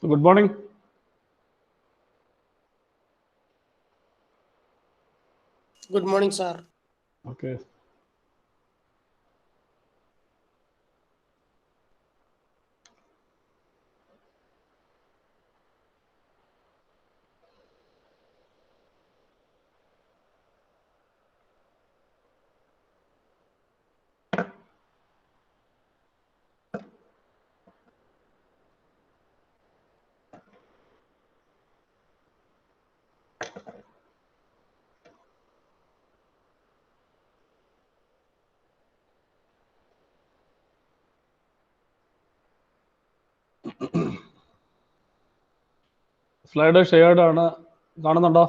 So good morning. Good morning, sir. Okay. Slide shared ആണ്, കാണുന്നുണ്ടോ?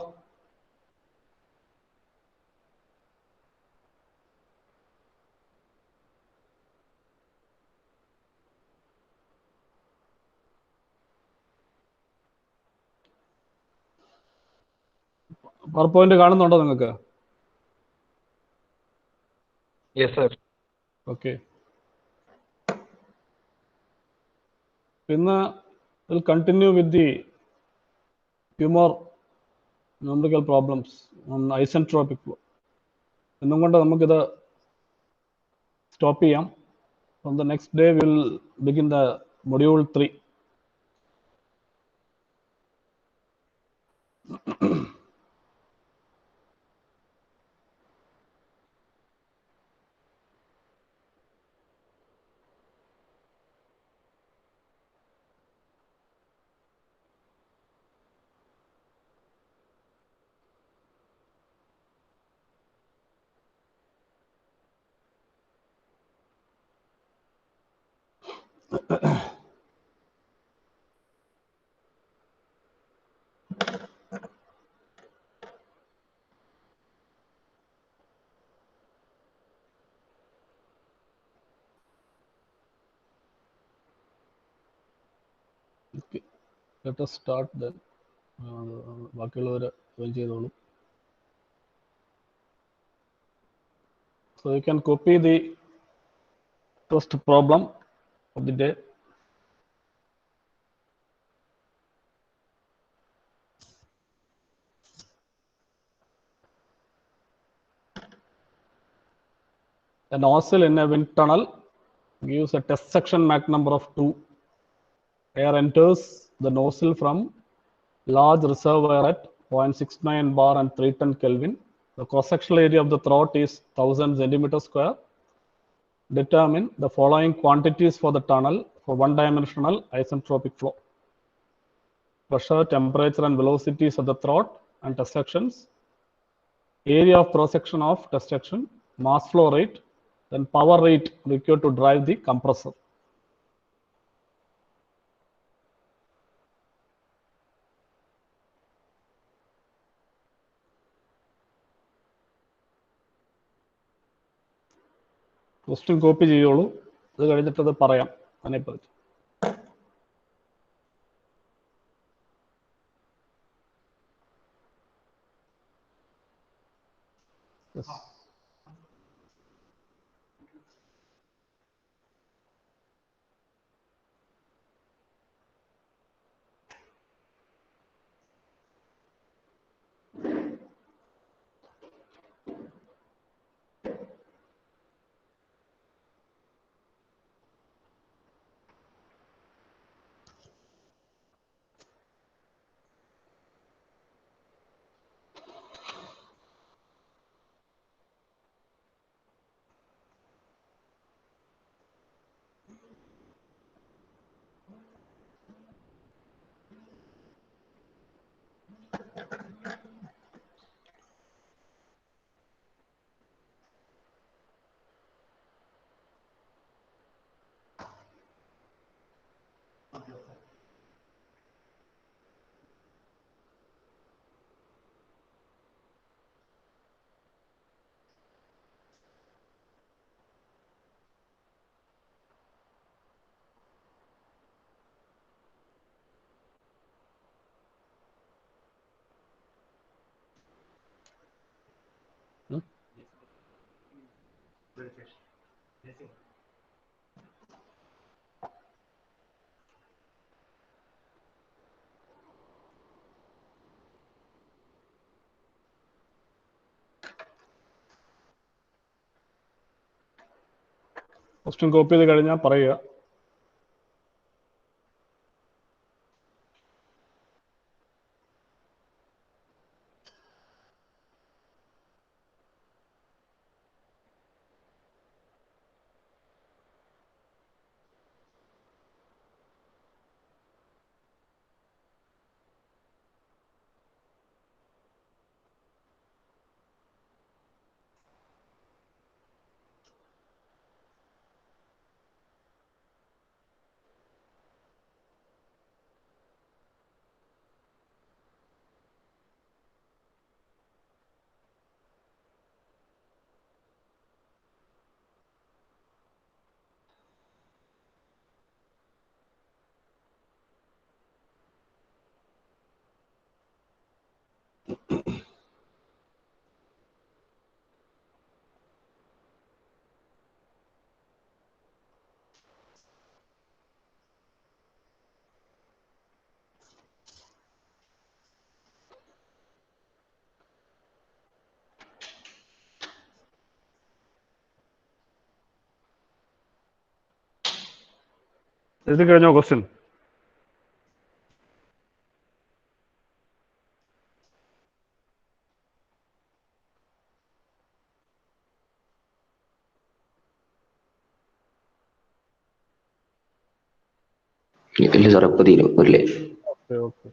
Power point കാണുന്നുണ്ടോ നിങ്ങൾക്ക്? Yes, sir. ഓക്കെ. പിന്നെ we'll continue with the few more numerical problems on isentropic flow. എന്നും കൊണ്ട് നമുക്കിത് stop ചെയ്യാം. From the next day we'll begin the module 3. Okay. Let us start then. ബാക്കിയുള്ളവർ ജോയിൻ ചെയ്തോളൂ. So you can copy the first problem of the day. A nozzle in a wind tunnel gives a test section Mach number of 2. Air enters the nozzle from large reservoir at 0.69 bar and 310 Kelvin. The cross-sectional area of the throat is 1000 centimeters square. Determine the following quantities for the tunnel for one-dimensional isentropic flow: pressure, temperature, and velocities of the throat and test sections, area of cross-section of test section, mass flow rate, then power rate required to drive the compressor. Question copy ചെയ്യോളൂ, അത് കഴിഞ്ഞിട്ടത് പറയാം അതിനെപ്പറ്റി. Question copy ചെയ്ത് കഴിഞ്ഞാൽ പറയുക. എഴുതി കഴിഞ്ഞോ ക്വസ്റ്റ്യൻ? ഇല്ല സാർ, എപ്പോൾ തീരും? Okay okay.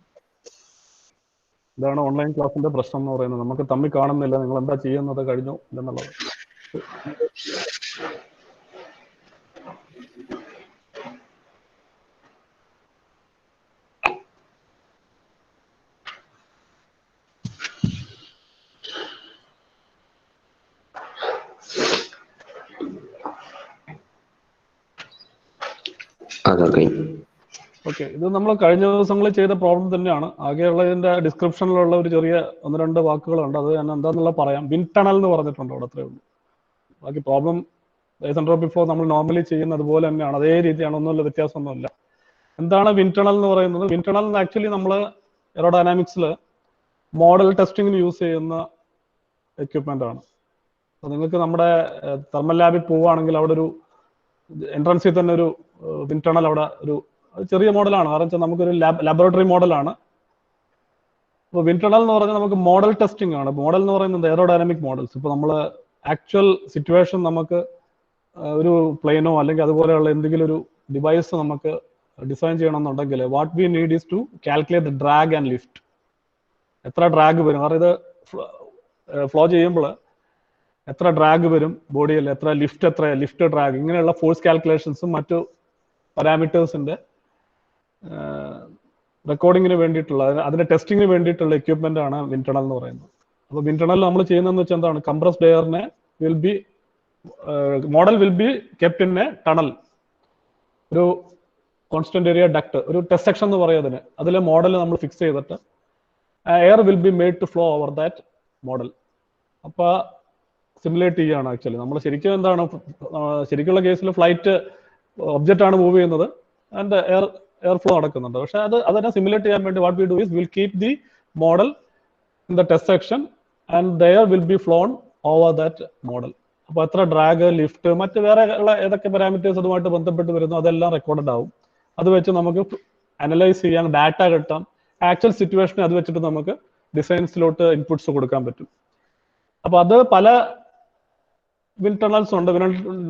ഇതാണ് ഓൺലൈൻ ക്ലാസ്സിന്റെ പ്രശ്നം എന്ന് പറയുന്നത്. നമുക്ക് തമ്മിൽ കാണുന്നില്ല, നിങ്ങൾ എന്താ ചെയ്യുന്നത് കഴിഞ്ഞു എന്നുള്ളത്. ഓക്കെ, ഇത് നമ്മൾ കഴിഞ്ഞ ദിവസങ്ങളിൽ ചെയ്ത പ്രോബ്ലം തന്നെയാണ്. ആകെയുള്ളതിന്റെ ഡിസ്ക്രിപ്ഷനിലുള്ള ഒരു ചെറിയ 1-2 വാക്കുകളുണ്ട്, അത് ഞാൻ എന്താന്നുള്ള പറയാം. വിൻഡ് ടണൽ എന്ന് പറഞ്ഞിട്ടുണ്ട് അവിടെ, അത്രേ ഉള്ളൂ. ബാക്കി പ്രോബ്ലം ബിഫോർ നമ്മൾ നോർമലി ചെയ്യുന്ന അതുപോലെ തന്നെയാണ്, അതേ രീതിയാണ്, ഒന്നുമില്ല, വ്യത്യാസമൊന്നുമില്ല. എന്താണ് വിൻഡ് ടണൽ എന്ന് പറയുന്നത്? വിൻഡ് ടണൽ ആക്ച്വലി നമ്മൾ എയറോഡൈനാമിക്സിൽ മോഡൽ ടെസ്റ്റിങ്ങിന് യൂസ് ചെയ്യുന്ന എക്യുപ്മെന്റ് ആണ്. അപ്പോൾ നിങ്ങൾക്ക് നമ്മുടെ തെർമൽ ലാബിൽ പോവുകയാണെങ്കിൽ അവിടെ ഒരു എൻട്രൻസിൽ തന്നെ ഒരു വിൻഡ് ടണൽ, അവിടെ ഒരു ചെറിയ മോഡലാണ്, കാരണം വെച്ചാൽ നമുക്കൊരു ലാബോറട്ടറി മോഡലാണ്. അപ്പോൾ വിൻഡ് ടണൽ എന്ന് പറഞ്ഞാൽ നമുക്ക് മോഡൽ ടെസ്റ്റിംഗ് ആണ്. മോഡൽ എന്ന് പറയുന്നത് എയറോഡൈനാമിക് മോഡൽസ്. ഇപ്പോൾ നമ്മൾ ആക്ച്വൽ സിറ്റുവേഷൻ നമുക്ക് ഒരു പ്ലെയിനോ അല്ലെങ്കിൽ അതുപോലെയുള്ള എന്തെങ്കിലും ഒരു ഡിവൈസ് നമുക്ക് ഡിസൈൻ ചെയ്യണമെന്നുണ്ടെങ്കിൽ what we need is to calculate drag and lift. എത്ര ഡ്രാഗ് വരും, കാരണം ഇത് ഫ്ലോ ചെയ്യുമ്പോൾ എത്ര ഡ്രാഗ് വരും ബോഡിയിൽ, എത്ര ലിഫ്റ്റ് ഡ്രാഗ്, ഇങ്ങനെയുള്ള ഫോഴ്സ് കാൽക്കുലേഷൻസും മറ്റു പാരാമീറ്റേഴ്സിന്റെ റെക്കോർഡിങ്ങിന് വേണ്ടിയിട്ടുള്ള, അതിന്റെ ടെസ്റ്റിങ്ങിന് വേണ്ടിയിട്ടുള്ള എക്യുപ്മെന്റ് ആണ് വിൻഡ് ടണൽ എന്ന് പറയുന്നത്. അപ്പോൾ വിൻഡ് ടണൽ നമ്മൾ ചെയ്യുന്നതെന്ന് വെച്ചാൽ എന്താണ്, കംപ്രസ്ഡ് എയറിനെ model will be kept in a tunnel, ഒരു കോൺസ്റ്റന്റ് ഏരിയ ഡക്ട്, ഒരു ടെസ്റ്റ് സെക്ഷൻ എന്ന് പറയും അതിന്. അതിലെ മോഡൽ നമ്മൾ ഫിക്സ് ചെയ്തിട്ട് air will be made to flow over that model. അപ്പോൾ സിമുലേറ്റ് ചെയ്യുകയാണ് ആക്ച്വലി. നമ്മൾ ശരിക്കും എന്താണ്, ശരിക്കുള്ള കേസിൽ ഫ്ലൈറ്റ് ഒബ്ജക്റ്റ് ആണ് മൂവ് ചെയ്യുന്നത്, ആൻഡ് എയർ ഫ്ലോ നടക്കുന്നുണ്ട്. പക്ഷെ അതിനെ സിമുലേറ്റ് ചെയ്യാൻ വേണ്ടി what we do is will keep the model in the test section and the air will B flown over that model. അപ്പോൾ എത്ര ഡ്രാഗ്, ലിഫ്റ്റ്, മറ്റ് വേറെ ഉള്ള ഏതൊക്കെ പാരാമീറ്റേഴ്സ് അതുമായിട്ട് ബന്ധപ്പെട്ട് വരുന്നു അതെല്ലാം റെക്കോർഡഡ് ആവും. അത് വെച്ച് നമുക്ക് അനലൈസ് ചെയ്യാൻ, ഡാറ്റ കിട്ടാം, ആക്ച്വൽ സിറ്റുവേഷനെ അത് വെച്ചിട്ട് നമുക്ക് ഡിസൈൻസിലോട്ട് ഇൻപുട്സ് കൊടുക്കാൻ പറ്റും. അപ്പോൾ അത് പല വിൻഡ് ടണൽസ് ഉണ്ട്.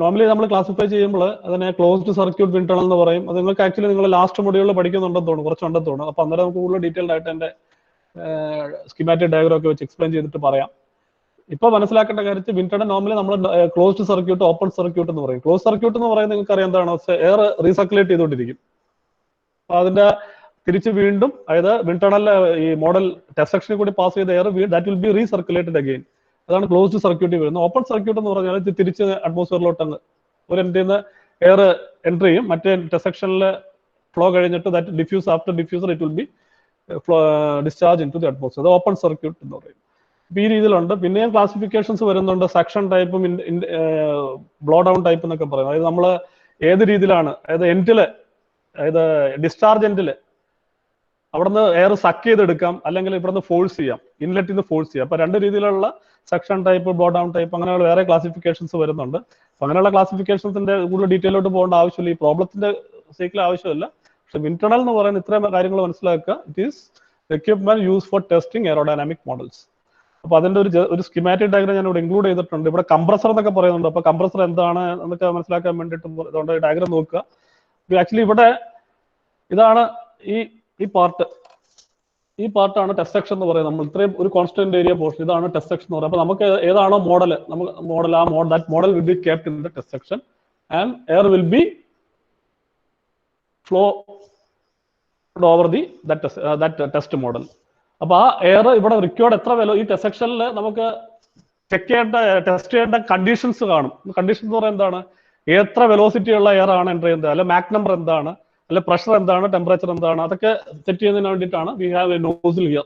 നോർമലി നമ്മൾ ക്ലാസിഫൈ ചെയ്യുമ്പോൾ അതിനെ ക്ലോസ്ഡ് സർക്യൂട്ട് വിൻഡ് ടണൽ എന്ന് പറയും. അത് നിങ്ങൾക്ക് ആക്ച്വലി നിങ്ങൾ ലാസ്റ്റ് മൊഡ്യൂളിൽ പഠിക്കുന്നുണ്ടെന്ന് തോന്നുന്നു, കുറച്ചുണ്ടെന്ന് തോന്നുന്നു. അപ്പോൾ അന്നേരം നമുക്ക് കൂടുതൽ ഡീറ്റെയിൽഡ് ആയിട്ട് എൻ്റെ സ്കീമാറ്റിക് ഡയഗ്രം ഒക്കെ വെച്ച് എക്സ്പ്ലെയിൻ ചെയ്തിട്ട് പറയാം. ഇപ്പോൾ മനസ്സിലാക്കേണ്ട കാര്യത്തിൽ വിൻഡ് ടണൽ നോർമലി നമ്മൾ ക്ലോസ്ഡ് സർക്യൂട്ട്, ഓപ്പൺ സർക്യൂട്ട് എന്ന് പറയും. ക്ലോസ് സർക്യൂട്ട് എന്ന് പറയുന്നത് നിങ്ങൾക്ക് അറിയാം എന്താണ്, എയർ റീസർക്കുലേറ്റ് ചെയ്തുകൊണ്ടിരിക്കും. അപ്പോൾ അതിന്റെ തിരിച്ച് വീണ്ടും, അതായത് വിൻഡ് ടണലിലെ ഈ മോഡൽ ടെസ്റ്റ് സെക്ഷനിൽ കൂടി പാസ് ചെയ്ത air that will be recirculated again. അതാണ് ക്ലോസ്ഡ് സർക്യൂട്ടിൽ വരുന്നത്. ഓപ്പൺ സർക്യൂട്ട് എന്ന് പറഞ്ഞാൽ തിരിച്ച് അറ്റ്മോസ്ഫിയറിലോട്ട് അങ്ങ് ഒരു എൻഡിൽ നിന്ന് എയർ എൻട്രി ചെയ്യും, മറ്റേ ടെസ്റ്റ് സെക്ഷനിൽ ഫ്ലോ കഴിഞ്ഞിട്ട് that diffuse, after diffuser it will be discharge into the atmosphere. അത് ഓപ്പൺ സർക്യൂട്ട് എന്ന് പറയും. ഈ രീതിയിലുണ്ട്. പിന്നെയും ക്ലാസിഫിക്കേഷൻസ് വരുന്നുണ്ട്, സക്ഷൻ ടൈപ്പും ബ്ലോ ഡൗൺ ടൈപ്പ് എന്നൊക്കെ പറയും. അതായത് നമ്മൾ ഏത് രീതിയിലാണ്, അതായത് എൻഡില്, അതായത് ഡിസ്ചാർജ് എൻഡില് അവിടുന്ന് എയർ സക്ക് ചെയ്തെടുക്കാം, അല്ലെങ്കിൽ ഇവിടുന്ന് ഫോഴ്സ് ചെയ്യാം, ഇൻലെറ്റിൽ നിന്ന് ഫോഴ്സ് ചെയ്യാം. അപ്പൊ രണ്ട് രീതിയിലുള്ള section type, blow down type, അങ്ങനെയുള്ള വേറെ ക്ലാസിഫിക്കേഷൻസ് വരുന്നുണ്ട്. അപ്പൊ അങ്ങനെയുള്ള ക്ലാസിഫിക്കേഷൻസിന്റെ കൂടുതൽ ഡീറ്റെയിലോട്ട് പോകേണ്ട ആവശ്യമില്ല, ഈ പ്രോബ്ലത്തിന്റെ സേക്കിൽ ആവശ്യമില്ല. പക്ഷെ വിൻഡ് ടണൽ എന്ന് പറയുന്ന ഇത്രയും കാര്യങ്ങൾ മനസ്സിലാക്കുക. It is equipment use for testing aerodynamic models. അപ്പൊ അതിന്റെ ഒരു സ്കിമാറ്റിക് ഡയഗ്രം ഞാൻ ഇവിടെ ഇൻക്ലൂഡ് ചെയ്തിട്ടുണ്ട്. ഇവിടെ കംപ്രസർ എന്നൊക്കെ പറയുന്നുണ്ട്. അപ്പൊ കംപ്രസർ എന്താണ് എന്നൊക്കെ മനസ്സിലാക്കാൻ വേണ്ടിയിട്ട് അതുകൊണ്ട് ഡയഗ്രം നോക്കുക. ആക്ച്വലി ഇവിടെ ഇതാണ് ഈ പാർട്ടാണ് ടെസ്റ്റ് സെക്ഷൻ എന്ന് പറയുന്നത്. നമ്മൾ ഇത്രയും ഒരു കോൺസ്റ്റന്റ് ഏരിയ പോർഷൻ, ഇതാണ് ടെസ്റ്റ് സെക്ഷൻ എന്ന് പറയുന്നത്. അപ്പൊ നമുക്ക് ഏതാണോ model, that model will be kept in the test section and air will B flow over that test model. അപ്പൊ ആ എയർ ഇവിടെ റിക്വേർഡ് എത്ര ഈ ടെസ്റ്റ് സെക്ഷനിൽ നമുക്ക് ടെസ്റ്റ് ചെയ്യേണ്ട കണ്ടീഷൻസ് കാണും. കണ്ടീഷൻ എന്ന് പറയുന്നത് എന്താണ്? എത്ര വെലോസിറ്റി ഉള്ള എയർ ആണ് എൻ്റർ ചെയ്യുന്നത്, അല്ലെ മാക് നമ്പർ എന്താണ്, അല്ലെ പ്രഷർ എന്താണ്, ടെമ്പറേച്ചർ എന്താണ്, അതൊക്കെ സെറ്റ് ചെയ്യുന്നതിന് വേണ്ടിയിട്ടാണ് we have A nozzle here.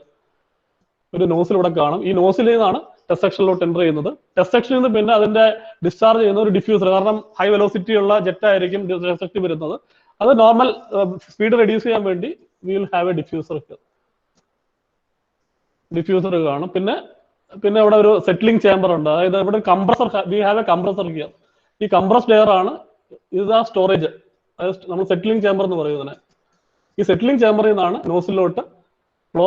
ഒരു നോസിൽ ഇവിടെ കാണും. ഈ നോസിൽ നിന്നാണ് ടെസ്റ്റ് സെക്ഷനിലോട്ട് എൻ്റർ ചെയ്യുന്നത്. ടെസ്റ്റ് സെക്ഷനിൽ നിന്ന് പിന്നെ അതിന്റെ ഡിസ്ചാർജ് ചെയ്യുന്ന ഒരു ഡിഫ്യൂസർ, കാരണം ഹൈ വെലോസിറ്റി ഉള്ള ജെറ്റ് ആയിരിക്കും ടെസ്റ്റ് വരുന്നത്. അത് നോർമൽ സ്പീഡ് റെഡ്യൂസ് ചെയ്യാൻ വേണ്ടി we will have A diffuser കാണും. പിന്നെ ഇവിടെ ഒരു സെറ്റിലിംഗ് ചേംബർ ഉണ്ട്. അതായത് ഇവിടെ compressor, we have A compressor here. ഈ കംപ്രസ്ഡ് എയർ ആണ് ഇതാ സ്റ്റോറേജ്, നമ്മൾ സെറ്റിലിംഗ് ചേംബർ എന്ന് പറയുന്നതിനെ. ഈ സെറ്റിലിംഗ് ചേംബറിൽ നിന്നാണ് നോസിലോട്ട് ഫ്ലോ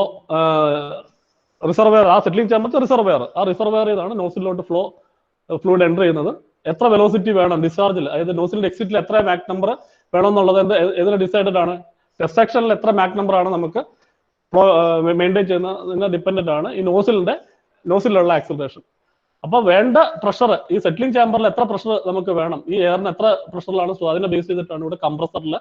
റിസർവെയർ, ആ സെറ്റിലിംഗ് ചേംബർ റിസർവെയർ, ആ റിസർവെയർ ഇതാണ് നോസിലോട്ട് ഫ്ലൂയിഡ് എൻ്റർ ചെയ്യുന്നത്. എത്ര വെലോസിറ്റി വേണം ഡിസ്ചാർജിൽ, അതായത് നോസിലിന്റെ എക്സിറ്റിൽ എത്ര മാക് നമ്പർ വേണം എന്നുള്ളത് ഏതിനെ ഡിസൈഡഡ് ആണ്? ടെസ്റ്റ് സെക്ഷനിൽ എത്ര മാക് നമ്പർ ആണ് നമുക്ക് മെയിൻറ്റെയിൻ ചെയ്യുന്നതിനെ ഡിപ്പെൻഡന്റ് ആണ് ഈ നോസിലുള്ള ആക്സിലറേഷൻ. അപ്പൊ വേണ്ട പ്രഷർ, ഈ സെറ്റിലിംഗ് ചേംബറിൽ എത്ര പ്രഷർ നമുക്ക് വേണം, ഈ എയറിന് എത്ര പ്രഷറിലാണ്, സോ അതിനെ ബേസ് ചെയ്തിട്ടാണ് ഇവിടെ കംപ്രസറിൽ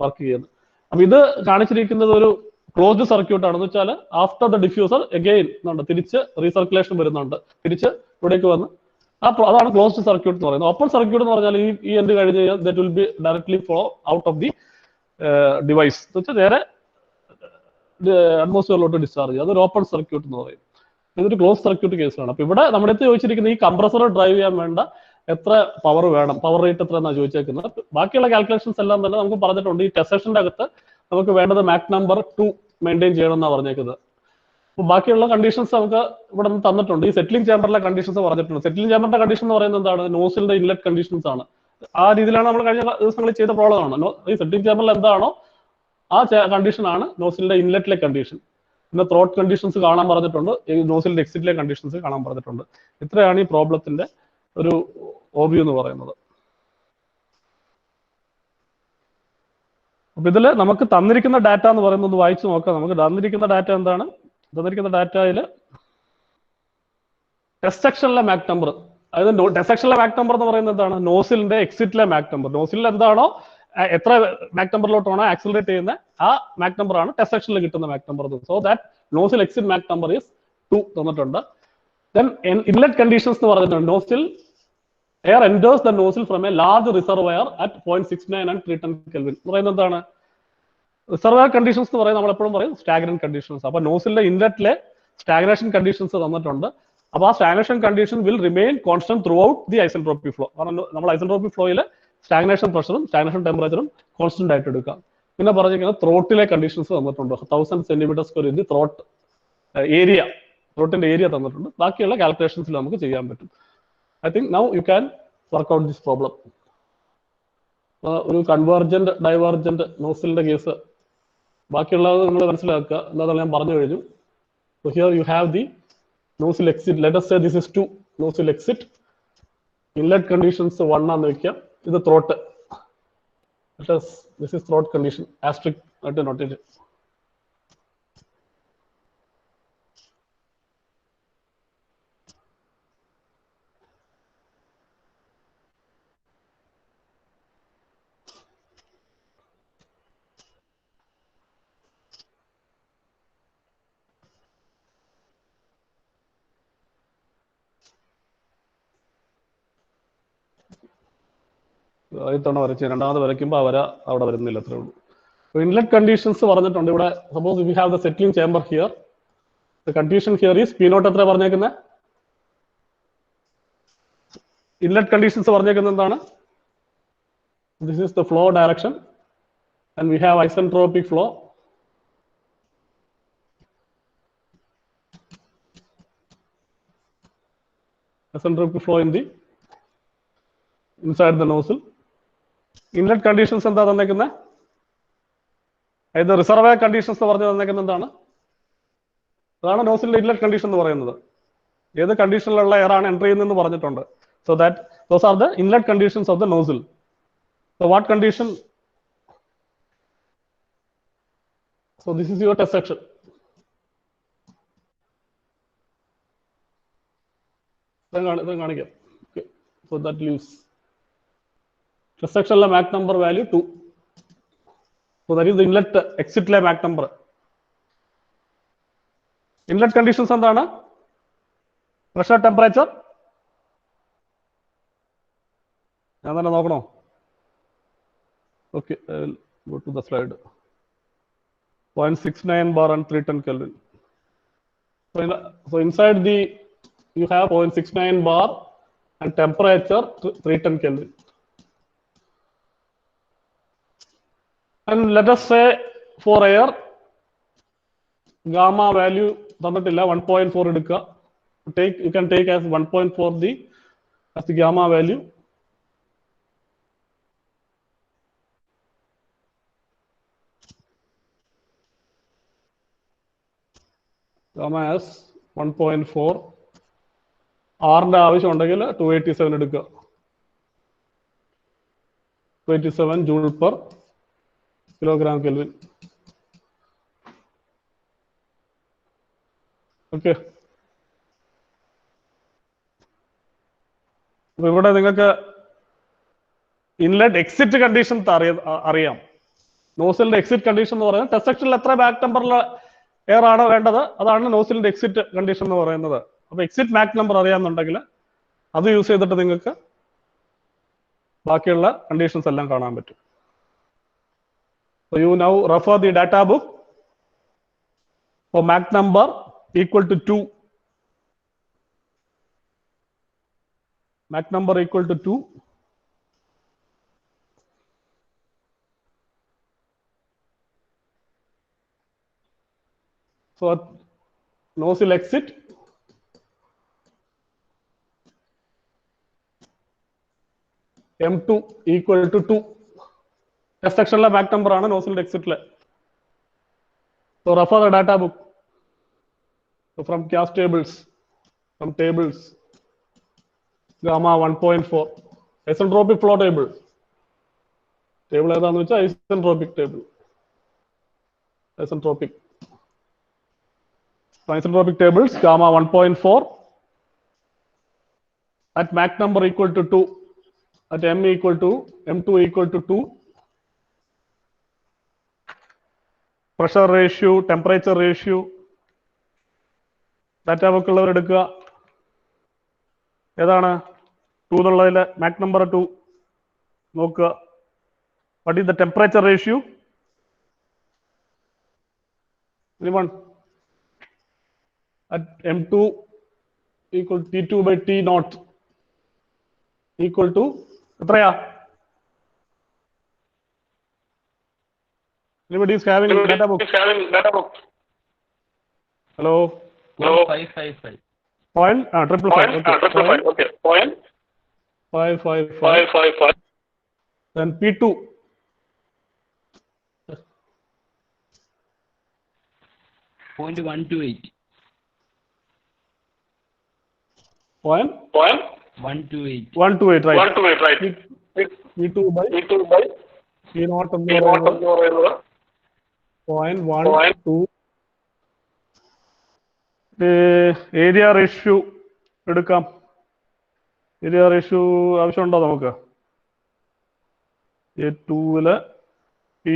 വർക്ക് ചെയ്യുന്നത്. അപ്പൊ ഇത് കാണിച്ചിരിക്കുന്നത് ഒരു ക്ലോസ്ഡ് സർക്യൂട്ട് ആണെന്ന് വെച്ചാൽ ആഫ്റ്റർ ദ ഡിഫ്യൂസർ അഗെയിൻ തിരിച്ച് റീസർക്കുലേഷൻ വരുന്നുണ്ട്, തിരിച്ച് ഇവിടേക്ക് വന്ന് അതാണ് ക്ലോസ്ഡ് സർക്യൂട്ട് എന്ന് പറയുന്നത്. ഓപ്പൺ സർക്യൂട്ട് എന്ന് പറഞ്ഞാൽ ഈ എൻഡ് കഴിഞ്ഞ് കഴിഞ്ഞാൽ that will be directly flow out of the device എന്ന് വെച്ചാൽ നേരെ അറ്റ്മോസ്ഫിയറിലോട്ട് ഡിസ്ചാർജ് ചെയ്യും. അതൊരു ഓപ്പൺ സർക്യൂട്ട് എന്ന് പറയും. ഇതൊരു ക്ലോസ് സർക്യൂട്ട് കേസാണ്. അപ്പൊ ഇവിടെ നമ്മുടെ അടുത്ത് ചോദിച്ചിരിക്കുന്നത് ഈ കംപ്രസർ ഡ്രൈവ് ചെയ്യാൻ വേണ്ട എത്ര പവർ വേണം, പവർ റേറ്റ് എത്ര എന്നാണ് ചോദിച്ചേക്കുന്നത്. ബാക്കിയുള്ള കാൽക്കുലേഷൻസ് എല്ലാം തന്നെ നമുക്ക് പറഞ്ഞിട്ടുണ്ട്. ഈ ടെസ്റ്റ് സെക്ഷന്റെ അകത്ത് നമുക്ക് വേണ്ടത് മാക് നമ്പർ 2 മെയിൻറ്റെയിൻ ചെയ്യണം എന്നാണ് പറഞ്ഞേക്കുന്നത്. അപ്പൊ ബാക്കിയുള്ള കണ്ടീഷൻസ് നമുക്ക് ഇവിടെ നിന്ന് തന്നിട്ടുണ്ട്. ഈ സെറ്റിലിംഗ് ചേംബറിലെ കണ്ടീഷൻസ് പറഞ്ഞിട്ടുണ്ട്. സെറ്റിലിംഗ് ചേംബറിന്റെ കണ്ടീഷൻ എന്ന് പറയുന്നത് എന്താണ്? നോസിലിന്റെ ഇൻലെറ്റ് കണ്ടീഷൻസ് ആണ്. ആ രീതിയിലാണ് നമ്മൾ കഴിഞ്ഞ ദിവസങ്ങളിൽ ചെയ്ത പ്രോബ്ലം ആണ്. ഈ സെറ്റിലിംഗ് ചേംബറിൽ എന്താണോ ആ കണ്ടീഷൻ ആണ് നോസിലിന്റെ ഇൻലെറ്റിലെ കണ്ടീഷൻ. പിന്നെ ത്രോട്ട് കണ്ടീഷൻസ് കാണാൻ പറഞ്ഞിട്ടുണ്ട്, നോസിലിന്റെ എക്സിറ്റിലെ കണ്ടീഷൻസ് കാണാൻ പറഞ്ഞിട്ടുണ്ട്. ഇത്രയാണ് ഈ പ്രോബ്ലത്തിന്റെ ഒരു ഓവർവ്യൂ എന്ന് പറയുന്നത്. അപ്പൊ ഇതിൽ നമുക്ക് തന്നിരിക്കുന്ന ഡാറ്റ എന്ന് പറയുന്നത് ഒന്ന് വായിച്ചു നോക്കാം. നമുക്ക് തന്നിരിക്കുന്ന ഡാറ്റ എന്താണ്? തന്നിരിക്കുന്ന ഡാറ്റയിൽ ടെസ്റ്റ് സെക്ഷനിലെ മാക് നമ്പർ, അതായത് ടെസ്റ്റ് സെക്ഷനിലെ മാക് നമ്പർ എന്ന് പറയുന്നത് എന്താണ്? നോസിലിന്റെ എക്സിറ്റിലെ മാക് നമ്പർ. നോസിലിൽ എന്താണോ എത്ര മാക് നമ്പറിലോട്ടാണോ ആക്സിലറേറ്റ് ചെയ്യുന്നത് ആ മാക് നമ്പർ ആണ് ടെസ്റ്റ് സെക്ഷനിൽ കിട്ടുന്ന Mach number. So that nozzle exit Mac number is 2 തന്നിട്ടുണ്ട്. ദെൻ ഇൻലെറ്റ് കണ്ടീഷൻസ് എന്ന് പറഞ്ഞിട്ടുണ്ട്. Nozzle air enters the nozzle from a large reservoir at 0.69 and 310 Kelvin എന്ന് പറയുന്നത് എന്താണ്? റിസർവയർ കണ്ടീഷൻസ് എന്ന് പറയുന്നത് നമ്മൾ എപ്പോഴും പറയും സ്റ്റാഗ്നന്റ് കണ്ടീഷൻസ്. അപ്പൊ നോസിലെ ഇൻലെറ്റിലെ സ്റ്റാഗ്നേഷൻ കണ്ടീഷൻസ് തന്നിട്ടുണ്ട്. അപ്പൊ ആ stagnation condition will remain constant through out the isentropic flow. കാരണം നമ്മൾ ഐസെൻട്രോപിക് ഫ്ലോയിൽ സ്റ്റാഗ്നേഷൻ പ്രഷറും സ്റ്റാഗ്നേഷൻ ടെമ്പറേച്ചറും കോൺസ്റ്റന്റ് ആയിട്ട് എടുക്കാം. പിന്നെ പറഞ്ഞിരിക്കുന്നത് ത്രോട്ടിലെ കണ്ടീഷൻസ് തന്നിട്ടുണ്ട്. 1000 cm² in the throat area, ത്രോട്ടിന്റെ ഏരിയ തന്നിട്ടുണ്ട്. ബാക്കിയുള്ള കാൽക്കുലേഷൻസിൽ നമുക്ക് ചെയ്യാൻ പറ്റും. I think now you can work out this problem. ഒരു കൺവേർജന്റ് ഡൈവേർജന്റ് നോസിലിന്റെ കേസ് ബാക്കിയുള്ളത് നിങ്ങൾ മനസ്സിലാക്കുക. എന്താണെന്ന് ഞാൻ പറഞ്ഞു കഴിഞ്ഞു. So here you have the nozzle exit. Let us say this is 2 nozzle exit. Inlet conditions 1 ആണെന്ന് വെക്കാം. ഇത് throat. This is throat condition. Asterisk ആയിട്ട് നോട്ട് ചെയ്ത്. ഇത്തവണ വരച്ച് രണ്ടാമത് വരയ്ക്കുമ്പോൾ വര അവിടെ വരുന്നില്ല, അത്രേ ഉള്ളൂ. ഇൻലെറ്റ് കണ്ടീഷൻസ് പറഞ്ഞിട്ടുണ്ട്. ഇവിടെ suppose we have the settling chamber here. The condition here is P nought എത്ര പറഞ്ഞേക്കുന്നത്? ഇൻലെറ്റ് കണ്ടീഷൻസ് പറഞ്ഞേക്കുന്നത് എന്താണ്? This is the flow direction and we have isentropic flow. Eccentric flow in the inside the nozzle. Inlet conditions എന്താ തന്നേക്കുന്നത്? ഇത് reservoir conditions എന്ന് പറഞ്ഞു തന്നേക്കുന്നത് എന്താണ്? അതാണ് നോസിലിന്റെ ഇൻലെറ്റ് കണ്ടീഷൻ എന്ന് പറയുന്നത്. ഏത് കണ്ടീഷനിലുള്ള എയർ ആണ് എൻട്രി ചെയ്യുന്നതെന്ന് പറഞ്ഞിട്ടുണ്ട്. So that those are the inlet conditions of the nozzle. So what condition? So this is your test section. കാണിക്കാം. Okay. So that leaves test section Mach number value 2. So that is the inlet exit Mach number. Inlet conditions എന്താണ്? Pressure, temperature. ഞാൻ തന്നെ നോക്കണോ? Okay, I will go to the slide. 0.69 bar and 310 Kelvin. So inside the you have 0.69 bar and temperature 310 Kelvin. And let us say for air gamma value തന്നിട്ടില്ല 1.4 എടുക്കുക. You can take as 1.4 as the gamma value. Gamma as 1.4. ആറിന്റെ ആവശ്യം ഉണ്ടെങ്കിൽ 287 എടുക്കുക. 287 joule per kilogram kelvin. Okay, അപ്പൊ ഇവിടെ നിങ്ങൾക്ക് inlet exit condition അറിയാം. നോസിലിന്റെ എക്സിറ്റ് കണ്ടീഷൻ എന്ന് പറയുന്നത് ടെസ്റ്റ് സെക്ഷനിൽ എത്ര ബാക്ക് ടെമ്പറിൽ എയർ ആണ് വേണ്ടത്, അതാണ് നോസിലിന്റെ എക്സിറ്റ് കണ്ടീഷൻ എന്ന് പറയുന്നത്. അപ്പൊ എക്സിറ്റ് മാക് നമ്പർ അറിയാമെന്നുണ്ടെങ്കിൽ അത് യൂസ് ചെയ്തിട്ട് നിങ്ങൾക്ക് ബാക്കിയുള്ള കണ്ടീഷൻസ് എല്ലാം കാണാൻ പറ്റും. So you now refer the data book for Mach number equal to 2. Mach number equal to 2. So at nozzle exit M2 equal to 2. Test section Mach number ആണ് nozzle exit. So refer the data book. So from CAS tables, from tables, gamma 1.4, isentropic flow table. Table ഏതാണെന്ന് വെച്ചാൽ isentropic table. Isentropic. So isentropic tables, gamma 1.4 at Mach number equal to 2, at M2 equal to 2. Pressure ratio, temperature ratio, data book ഉള്ളവർ എടുക്കുക. ഏതാണ് 2 എന്നുള്ളതിൽ Mach number 2 നോക്കുക. What is the temperature ratio? Anyone? At M2 equal to T2 by T naught equal to എത്രയാ? Anybody is having data book? Hello? 555. Point? Triple five. Okay. Point? 555. Then P2. Point 128. Point? 128. 128, right. 128, right. P2 by P naught എന്ന് പറയുന്നത് 0.12. Area ratio എടുക്കാം. Area ratio ആവശ്യമുണ്ടോ നമുക്ക്? A2 ഈ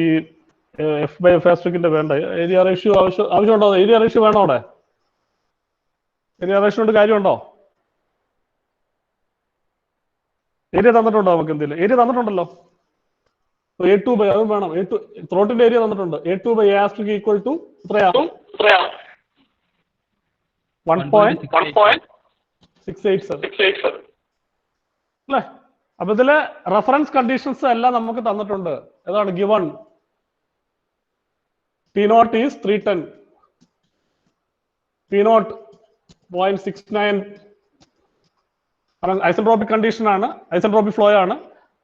F by F ആസ്ട്രിക്കിന്റെ വേണ്ട area ratio ആവശ്യമുണ്ടോ? Area ratio വേണോ അവിടെ? ഏരിയ റേഷ്യോ കൊണ്ട് കാര്യമുണ്ടോ? ഏരിയ തന്നിട്ടുണ്ടോ നമുക്ക്? എന്തെങ്കിലും ഏരിയ തന്നിട്ടുണ്ടല്ലോ. A2 ബൈ അത് വേണം. A2 ത്രോട്ടിന്റെ ഏരിയ തന്നിട്ടുണ്ട്. A2 by asterisk equal to എത്രയാ? 1.687 അല്ലേ? അപ്പൊ ഇതില് റെഫറൻസ് കണ്ടീഷൻസ് എല്ലാം നമുക്ക് തന്നിട്ടുണ്ട്. ഏതാണ് given? P0 is 310, P0 0.69, isentropic condition ആണ്, ഐസെൻട്രോപിക് ഫ്ലോ ആണ്.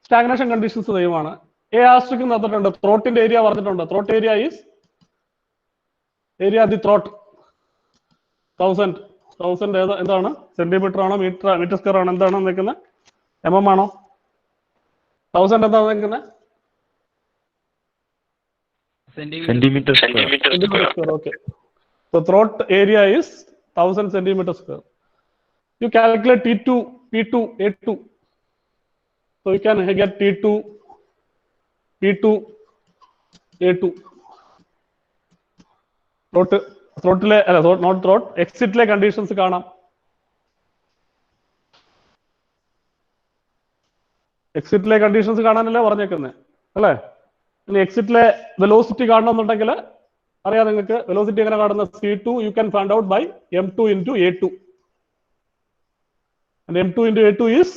സ്റ്റാഗ്നേഷൻ കണ്ടീഷൻസ് സെയിമാണ്. എ ആസ്ട്രിക് നടത്തിയിട്ടുണ്ട്. ത്രോട്ടിന്റെ ഏരിയ പറഞ്ഞിട്ടുണ്ട്. Throat area is area the throat 1000 എന്താണ്? സെന്റിമീറ്റർ ആണോ മീറ്റർ സ്ക്വയർ ആണോ എന്താണ് നിൽക്കുന്നത്? MM ആണോ? 1000 എന്താണ് നിൽക്കുന്നത്? Centimeter square. Okay. So throat area is 1000 centimeter square. You calculate T2, P2, A2. So you can get T2, P2, A2. Throat not throat, exit conditions കാണാം. എക്സിറ്റിലെ conditions കാണാനല്ലേ പറഞ്ഞേക്കുന്നത് അല്ലേ? ഇനി എക്സിറ്റിലെ വെലോസിറ്റി കാണണമെന്നുണ്ടെങ്കിൽ അറിയാം നിങ്ങൾക്ക്. വെലോസിറ്റി എങ്ങനെ കാണുന്ന? C2 you can find out by M2 into A2. And M2 into A2 is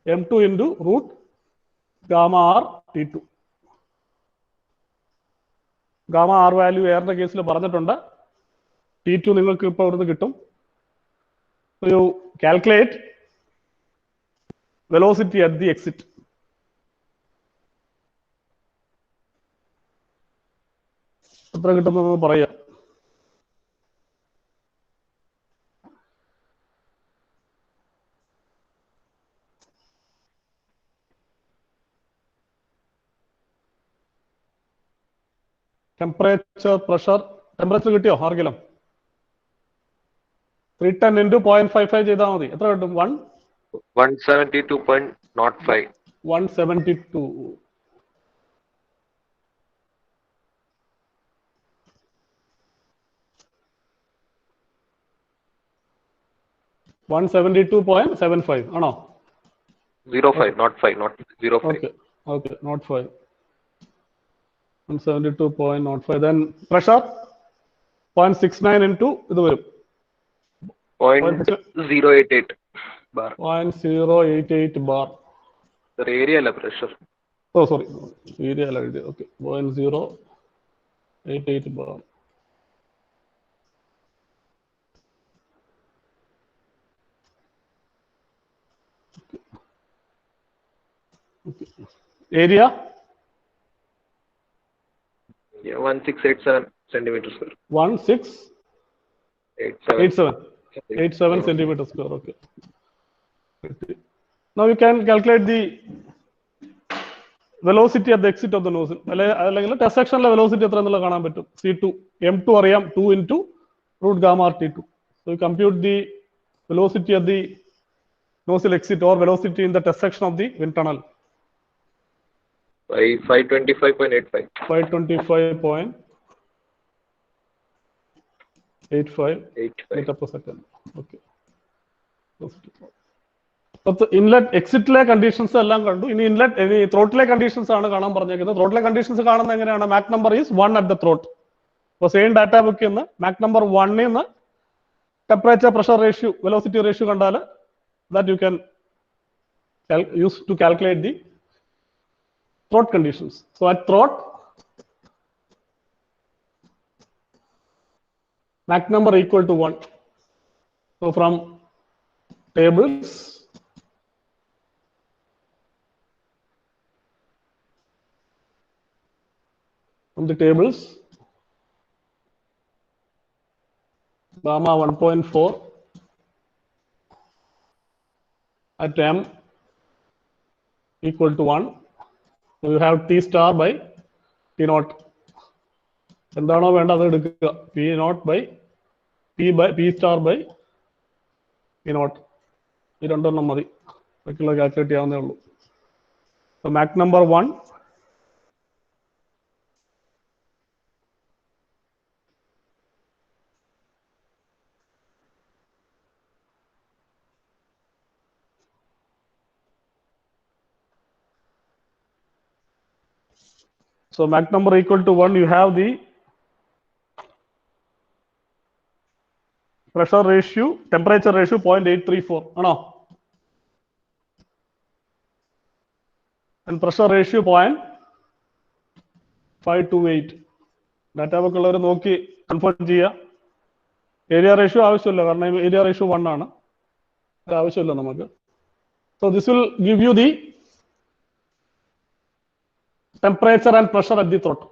M2 into root gamma R T2. Gamma R value എയറിന്റെ കേസിൽ പറഞ്ഞിട്ടുണ്ട്. T2 നിങ്ങൾക്ക് ഇപ്പോൾ ഇവിടുന്ന് കിട്ടും. So you calculate velocity at the exit. എത്ര കിട്ടുമെന്ന് പറയാം. ടെമ്പറേച്ചർ, പ്രഷർ, ടെമ്പറേച്ചർ കിട്ടിയോ ആർക്കെങ്കിലും? 310 into 0.55 ചെയ്താൽ മതി. എത്ര കിട്ടും? 172.05. 172. $172.75 ആണോ? 05, not 5, not 05. Okay, not 5. 172.05. Then pressure 0.69 into ഇത് വരും 0.088 bar. 0.088 bar. Sir, area la pressure. Oh, sorry. Area la idea. Okay. 0.088 bar. Okay. Area? Yeah, 1687 centimeters square. 1687 centimeters square. Okay. Now you can calculate the velocity at the exit of the nozzle. അല്ലെങ്കിൽ test സെക്ഷനിലെ velocity എത്ര എന്നുള്ള കാണാൻ പറ്റും. C2, M2 അറിയാം, 2 into root gamma T2. So you compute the velocity at the nozzle exit or velocity in the test section of the wind tunnel. 525.85. 525.85 meter per second. Okay. Inlet എക്സിറ്റിലെ conditions എല്ലാം കണ്ടു. ഇനി ത്രോട്ടിലെ conditions ആണ് കാണാൻ പറഞ്ഞേക്കുന്നത്. ത്രോട്ടിലെ conditions കാണുന്നത് എങ്ങനെയാണ്? Mach number is 1 at the throat. അപ്പോൾ സെയിം ഡാറ്റ ബുക്ക് ചെയ്യുന്ന മാക് നമ്പർ 1 നിന്ന് temperature, pressure ratio, velocity ratio കണ്ടാൽ that you can use to calculate the throat conditions. So at throat, Mach number equal to 1. So from tables, gamma 1.4 at M equal to 1. So you have T star by T naught. എന്താണോ വേണ്ടത് അത് എടുക്കുക. P naught by P star by P naught. ഈ രണ്ടെണ്ണം മതി. ബാക്കിയുള്ള calculate ചെയ്യാവുന്നേ ഉള്ളൂ. So Mach number 1 So Mach number equal to 1, you have the pressure ratio, temperature ratio 0.834. Ano? And pressure ratio 0.528. Data book ഉള്ളവർ നോക്കി കൺഫേം ചെയ്യുക. Area ratio ആവശ്യമില്ല, കാരണം ഏരിയ റേഷ്യോ 1 ആണ്. അത് ആവശ്യമില്ല നമുക്ക്. So this will give you the temperature and pressure at the throat.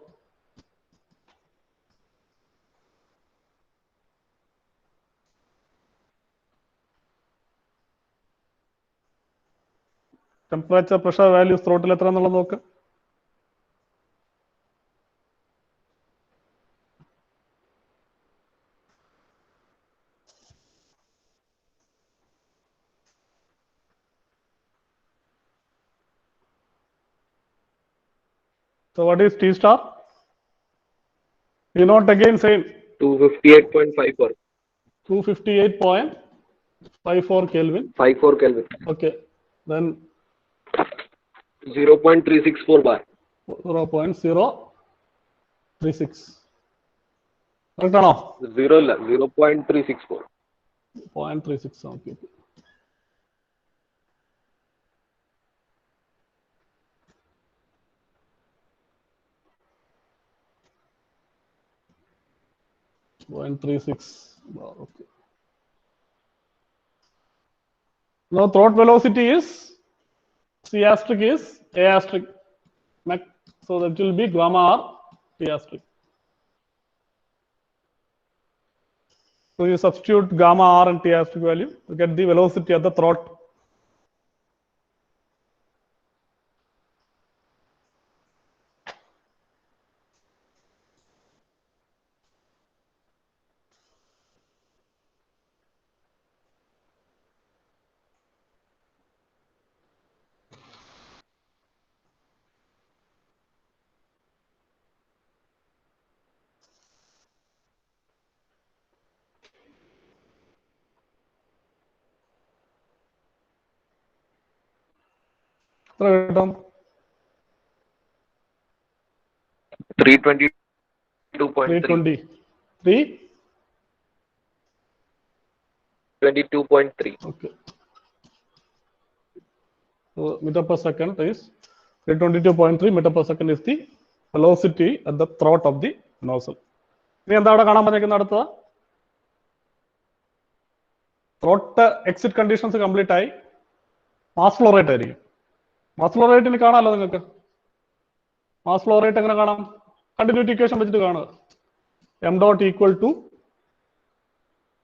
Temperature, pressure values throat il etra ennallathu nokku. So what is T star? You note again same 258.54. 258.54 Kelvin. 54 Kelvin. Okay. Then 0.364 bar. 0.036. Correct or no? 0.364. 0.36. Okay. Okay. Now throat velocity is C asterisk is A asterisk. So that will be gamma R T asterisk. So you substitute gamma R and T asterisk value to get the velocity at the throat. എത്ര കിട്ടും? 322.3. 22.3. Okay. So meter per second is 322.3 meter per second is the velocity at the throat of the nozzle. ഇനി എന്താ അവിടെ കാണാൻ പറഞ്ഞിരിക്കുന്നത് അടുത്തത്? Throat exit conditions complete ആയി. Mass flow rate ആയിരിക്കും. മാസ് ഫ്ലോ റേറ്റ് ഇനി കാണാമല്ലോ നിങ്ങൾക്ക്. മാസ് ഫ്ലോ റേറ്റ് എങ്ങനെ കാണാം? കണ്ടിന്യൂറ്റി ഇക്വേഷൻ വെച്ചിട്ട് കാണുക. എം ഡോട്ട് ഈക്വൽ ടു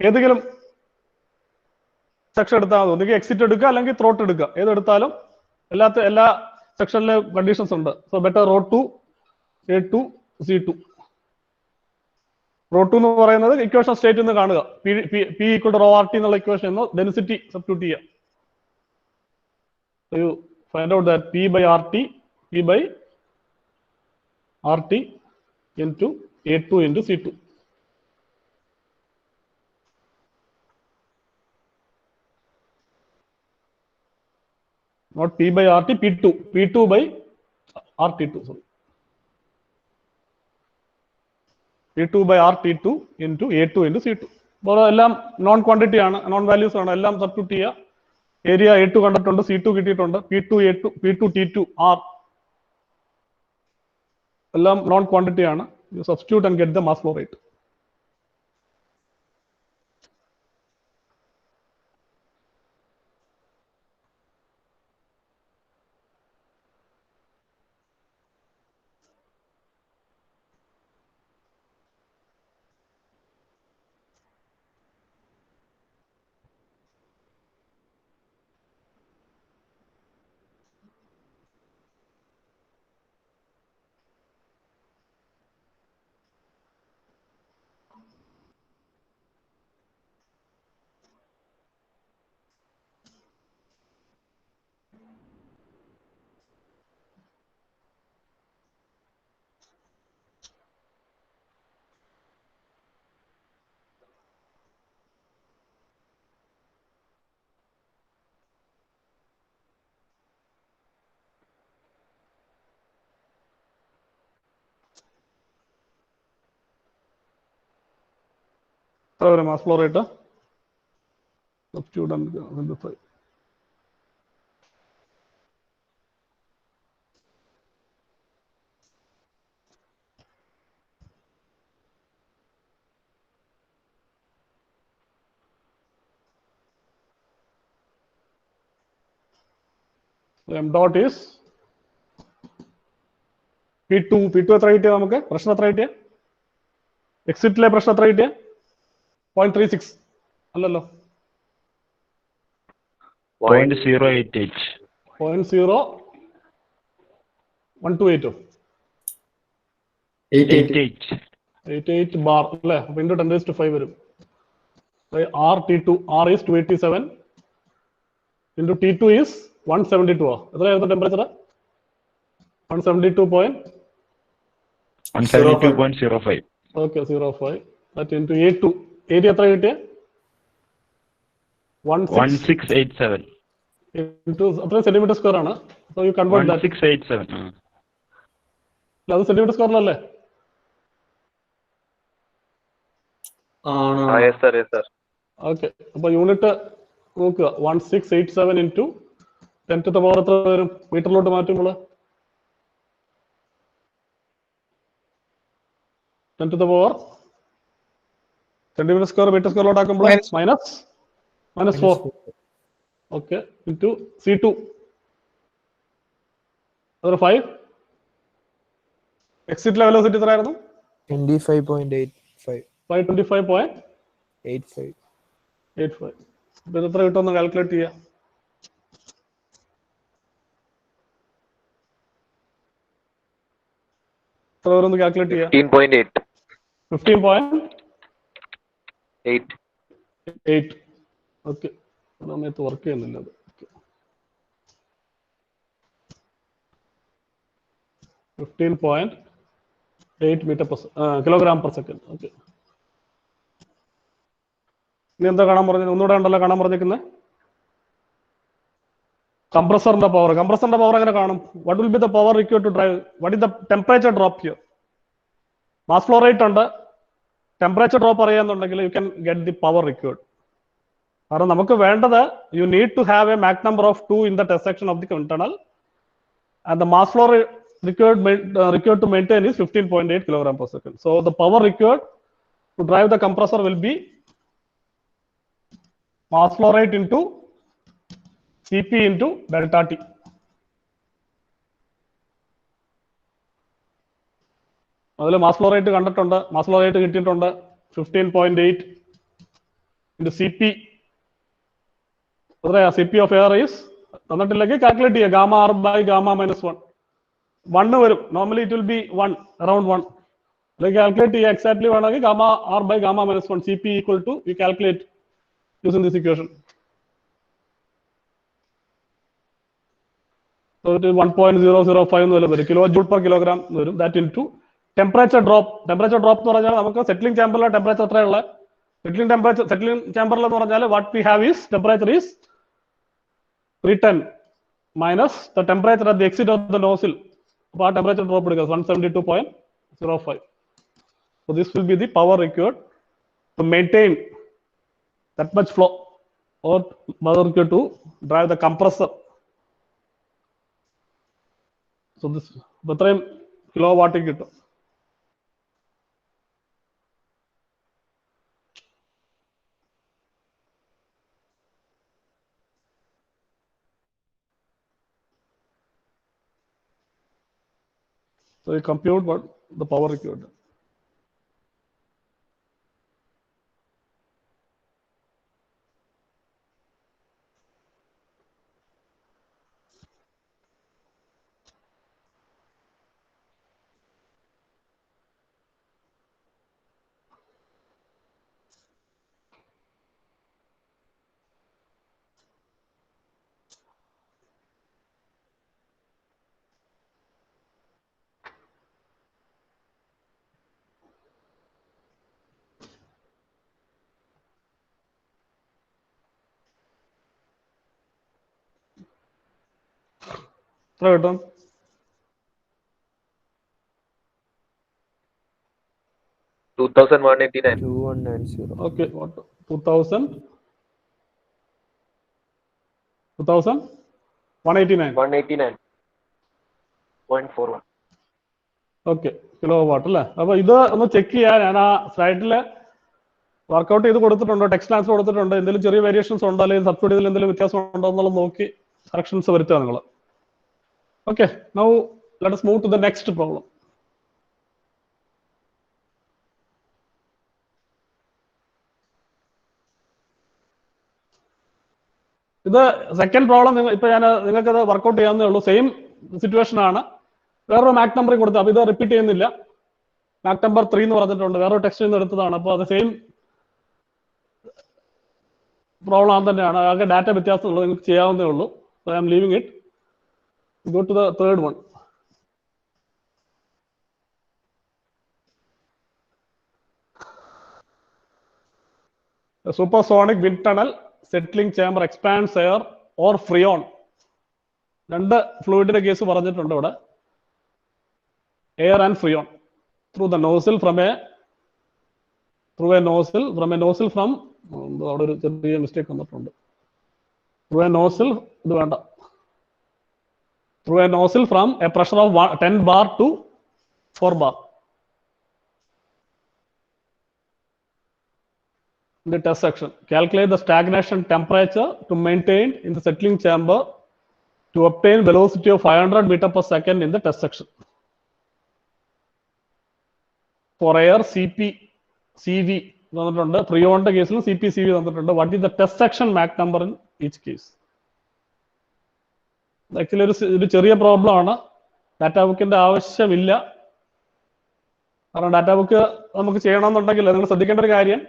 ഏതെങ്കിലും സെക്ഷൻ എടുത്താൽ മതി. ഒന്നുകിൽ എക്സിറ്റ് എടുക്കുക അല്ലെങ്കിൽ ത്രോട്ട് എടുക്കുക. ഏതെടുത്താലും എല്ലാ സെക്ഷനിലെ കണ്ടീഷൻസ് ഉണ്ട്. So better rho two A2 C2. Rho two എന്ന് പറയുന്നത് ഇക്വേഷൻ സ്റ്റേറ്റ് എന്ന് കാണുക. P equal to rho R T എന്നുള്ള ഇക്വേഷൻ എന്ന് ഡെൻസിറ്റി സബ്സ്റ്റിറ്റ്യൂട്ട് ചെയ്യുക. So you find out that P by RT into A2 into C2. Not P by RT, P2 by RT2, sorry. P2 by RT2 into A2 into C2. അപ്പോൾ എല്ലാം known quantity ആണ്, non values ആണ്. എല്ലാം substitute ചെയ്യുക. Area A2 കണ്ടിട്ടുണ്ട്, C2 കിട്ടിയിട്ടുണ്ട്, P2 A2, P2 T2 R എല്ലാം known quantity ആണ്. You substitute and get the mass flow rate. എത്ര വരും mass flow rate? Substitute and simplify. M dot is P2. P2 എത്ര കിട്ടിയ നമുക്ക്? പ്രശ്നം എത്ര കിട്ടിയ? എക്സിറ്റിലെ പ്രശ്നം എത്ര കിട്ടിയ? 0.36 അല്ലല്ലോ. 0.088. 0.0128. 88 ബാർ അല്ലേ? അപ്പൊ into 10⁵ വരും. R T2, R is 287 into T2 is 172. എത്രയായിരുന്നു temperature? 172.05. Okay, 0.5. That into A2. Area എത്ര കിട്ടിയ? 1687. Into അത്ര സെന്റിമീറ്റർ സ്ക്വയർ ആണ്. So you convert that. 1687. അത് സെന്റിമീറ്റർ സ്ക്വയറിലല്ലേ? Yes sir, yes sir. Okay, അപ്പൊ യൂണിറ്റ് നോക്കുക. 1687 into 10 to the power എത്ര വരും മീറ്ററിലോട്ട് മാറ്റുമ്പോൾ? 10 to the power centimetre square metre സ്ക്വയറിലോട്ട് ആക്കുമ്പോൾ മൈനസ് 4. ഓക്കെ, ഇൻറ്റു C2 അതൊരു 5. എക്സിറ്റ് വെലോസിറ്റി എത്രയായിരുന്നു? 25.85. 525.85. അപ്പൊ ഇത് എത്ര കിട്ടുമെന്ന് കാൽക്കുലേറ്റ് ചെയ്യാം. എത്ര വരും കാൽക്കുലേറ്റ് ചെയ്യാം? 15.8. 15.8. ഓക്കെ, സമയത്ത് വർക്ക് ചെയ്യുന്നില്ല അത്. 15.8 കിലോഗ്രാം പെർ സെക്കൻഡ്. ഓക്കെ, ഇനി എന്താ കാണാൻ പറഞ്ഞത്? ഒന്നുകൂടെ ഉണ്ടല്ലോ കാണാൻ പറഞ്ഞിരിക്കുന്നത്. കംപ്രസറിന്റെ പവർ എങ്ങനെ കാണും? What will be the power required to drive? What is the temperature drop here? Mass flow rate ഉണ്ട്, ടെമ്പറേച്ചർ ഡ്രോപ്പ് അറിയാന്നുണ്ടെങ്കിൽ you can get the power required. കാരണം നമുക്ക് വേണ്ടത് you need to have a Mach number of 2 in the test section of the internal and the mass flow required to maintain is 15.8 kilogram per second. So the power required to drive the compressor will be mass flow rate into Cp into delta T. അതിൽ mass flow rate കണ്ടിട്ടുണ്ട്, mass flow rate കിട്ടിയിട്ടുണ്ട്. 15.8 into Cp എത്രയാ? Cp of air is തന്നിട്ടില്ലെങ്കിൽ calculate ചെയ്യുക. Gamma R by gamma -1. 1 വരും. Normally it will be 1, around 1. അല്ലെങ്കിൽ calculate ചെയ്യുക exactly വേണമെങ്കിൽ gamma R by gamma -1. Cp equal to you calculate using this equation. So it is 1.005 എന്ന് വരും. Kilo joule per kilogram വരും. That into temperature drop. Temperature drop എന്ന് പറഞ്ഞാൽ നമുക്ക് settling ചാമ്പറിലെ temperature എത്രയുള്ള? Settling ചാമ്പറിൽ എന്ന് പറഞ്ഞാൽ what we have is temperature is 310 minus the temperature at the exit of the nozzle. അപ്പോൾ ആ ടെമ്പറേച്ചർ ഡ്രോപ്പ് എടുക്കുക 172.05. So this will be the power required to maintain that much flow or power required to drive the compressor. So this എത്രയും kilo വാട്ടിൽ കിട്ടും. So you compute what the power required. എത്ര കിട്ടും? 2189. 2190. Okay, what 2000 189. 189.41. Okay, kilo watt അല്ലേ? അപ്പൊ ഇത് ഒന്ന് check ചെയ്യാൻ ഞാൻ ആ സ്ലൈഡില് വർക്ക്ഔട്ട് ചെയ്ത് കൊടുത്തിട്ടുണ്ട്, ടെക്സ്റ്റ് ആൻസർ കൊടുത്തിട്ടുണ്ട്. എന്തെങ്കിലും ചെറിയ വേരിയേഷൻസ് ഉണ്ടോ അല്ലെങ്കിൽ സബ്സ്റ്റിറ്റ്യൂട്ടിൽ എന്തെങ്കിലും വ്യത്യാസം ഉണ്ടോ എന്നുള്ളത് നോക്കി കറക്ഷൻസ് വരുത്തുക നിങ്ങൾ. Okay, now let us move to the next problem. ഇത് സെക്കൻഡ് പ്രോബ്ലം ഇപ്പൊ ഞാൻ നിങ്ങൾക്ക് അത് വർക്ക്ഔട്ട് ചെയ്യാവുന്നേ ഉള്ളൂ. സെയിം സിറ്റുവേഷൻ ആണ്. വേറൊരു മാക് നമ്പർ കൊടുത്തു. അപ്പൊ ഇത് റിപ്പീറ്റ് ചെയ്യുന്നില്ല. മാക് നമ്പർ 3 എന്ന് പറഞ്ഞിട്ടുണ്ട്. വേറൊരു ടെക്സ്റ്റിൽ നിന്ന് എടുത്തതാണ്. അപ്പോൾ അത് സെയിം പ്രോബ്ലം ആണ് തന്നെയാണ്. ആകെ ഡാറ്റ വ്യത്യാസമുള്ളത്. നിങ്ങൾക്ക് ചെയ്യാവുന്നേ ഉള്ളൂ. So I am leaving it. Go to the third one. A supersonic wind tunnel, settling chamber expands air or freon. രണ്ട് ഫ്ലൂയിഡിന്റെ കേസ് പറഞ്ഞിട്ടുണ്ട് ഇവിടെ. Air and freon through the nozzle from A nozzle from അവിടെ ഒരു ചെറിയ mistake വന്നിട്ടുണ്ട്. Through A nozzle ഇത് വേണ്ട. Through a nozzle from a pressure of 10 bar to 4 bar. In the test section, calculate the stagnation temperature to maintain in the settling chamber to obtain velocity of 500 meter per second in the test section. For air, CP, CV, freon case, CP, CV, what is the test section Mach number in each case? Actually ഒരു ചെറിയ problem ആണ്. Data ബുക്കിന്റെ ആവശ്യമില്ല. കാരണം data book നമുക്ക് ചെയ്യണമെന്നുണ്ടെങ്കിൽ നിങ്ങൾ ശ്രദ്ധിക്കേണ്ട ഒരു കാര്യം,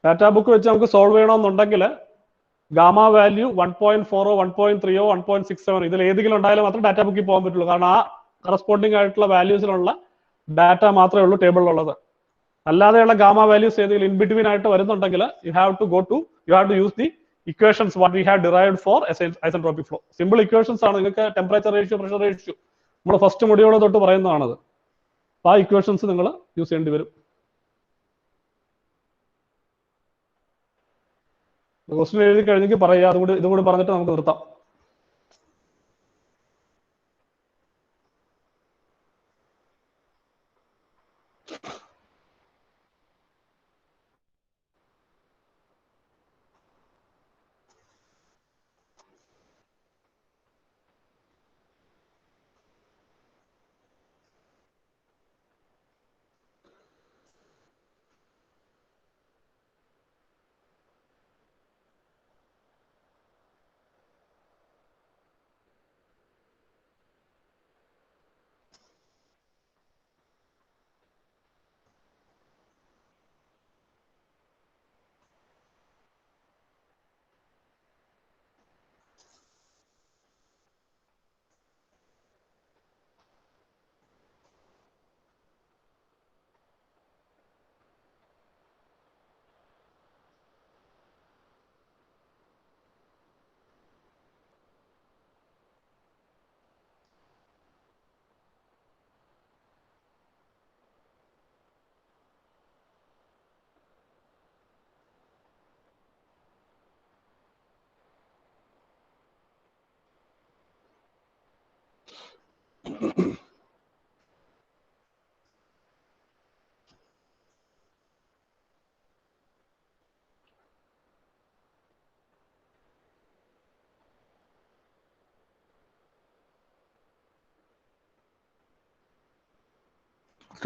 ഡാറ്റാ ബുക്ക് വെച്ച് നമുക്ക് സോൾവ് ചെയ്യണമെന്നുണ്ടെങ്കിൽ ഗാമ വാല്യൂ 1.4 1.3 1.67 ഇതിൽ ഏതെങ്കിലും ഉണ്ടായാലും മാത്രം ഡാറ്റാ ബുക്കിൽ പോകാൻ പറ്റുള്ളൂ. കാരണം ആ കറസ്പോണ്ടിങ് ആയിട്ടുള്ള വാല്യൂസിലുള്ള ഡാറ്റ മാത്രമേ ഉള്ളൂ ടേബിളിലുള്ളത്. അല്ലാതെയുള്ള ഗാമ വാല്യൂസ് ഏതെങ്കിലും ഇൻ ബിറ്റ്വീൻ ആയിട്ട് വരുന്നുണ്ടെങ്കിൽ you have to use the equations what we have derived for isentropic flow. Simple equations ആണ്. നിങ്ങൾക്ക് ടെമ്പറേച്ചർ റേഷ്യോ, പ്രഷർ റേഷ്യോ നമ്മൾ ഫസ്റ്റ് മൊഡ്യൂള് തൊട്ട് പറയുന്നതാണത്. ആ ഇക്വേഷൻസ് നിങ്ങൾ യൂസ് ചെയ്യേണ്ടി വരും. ക്വസ്റ്റ്യൻ എഴുതി കഴിഞ്ഞെങ്കിൽ പറയുക. ഇതും കൂടി പറഞ്ഞിട്ട് നമുക്ക് നിർത്താം.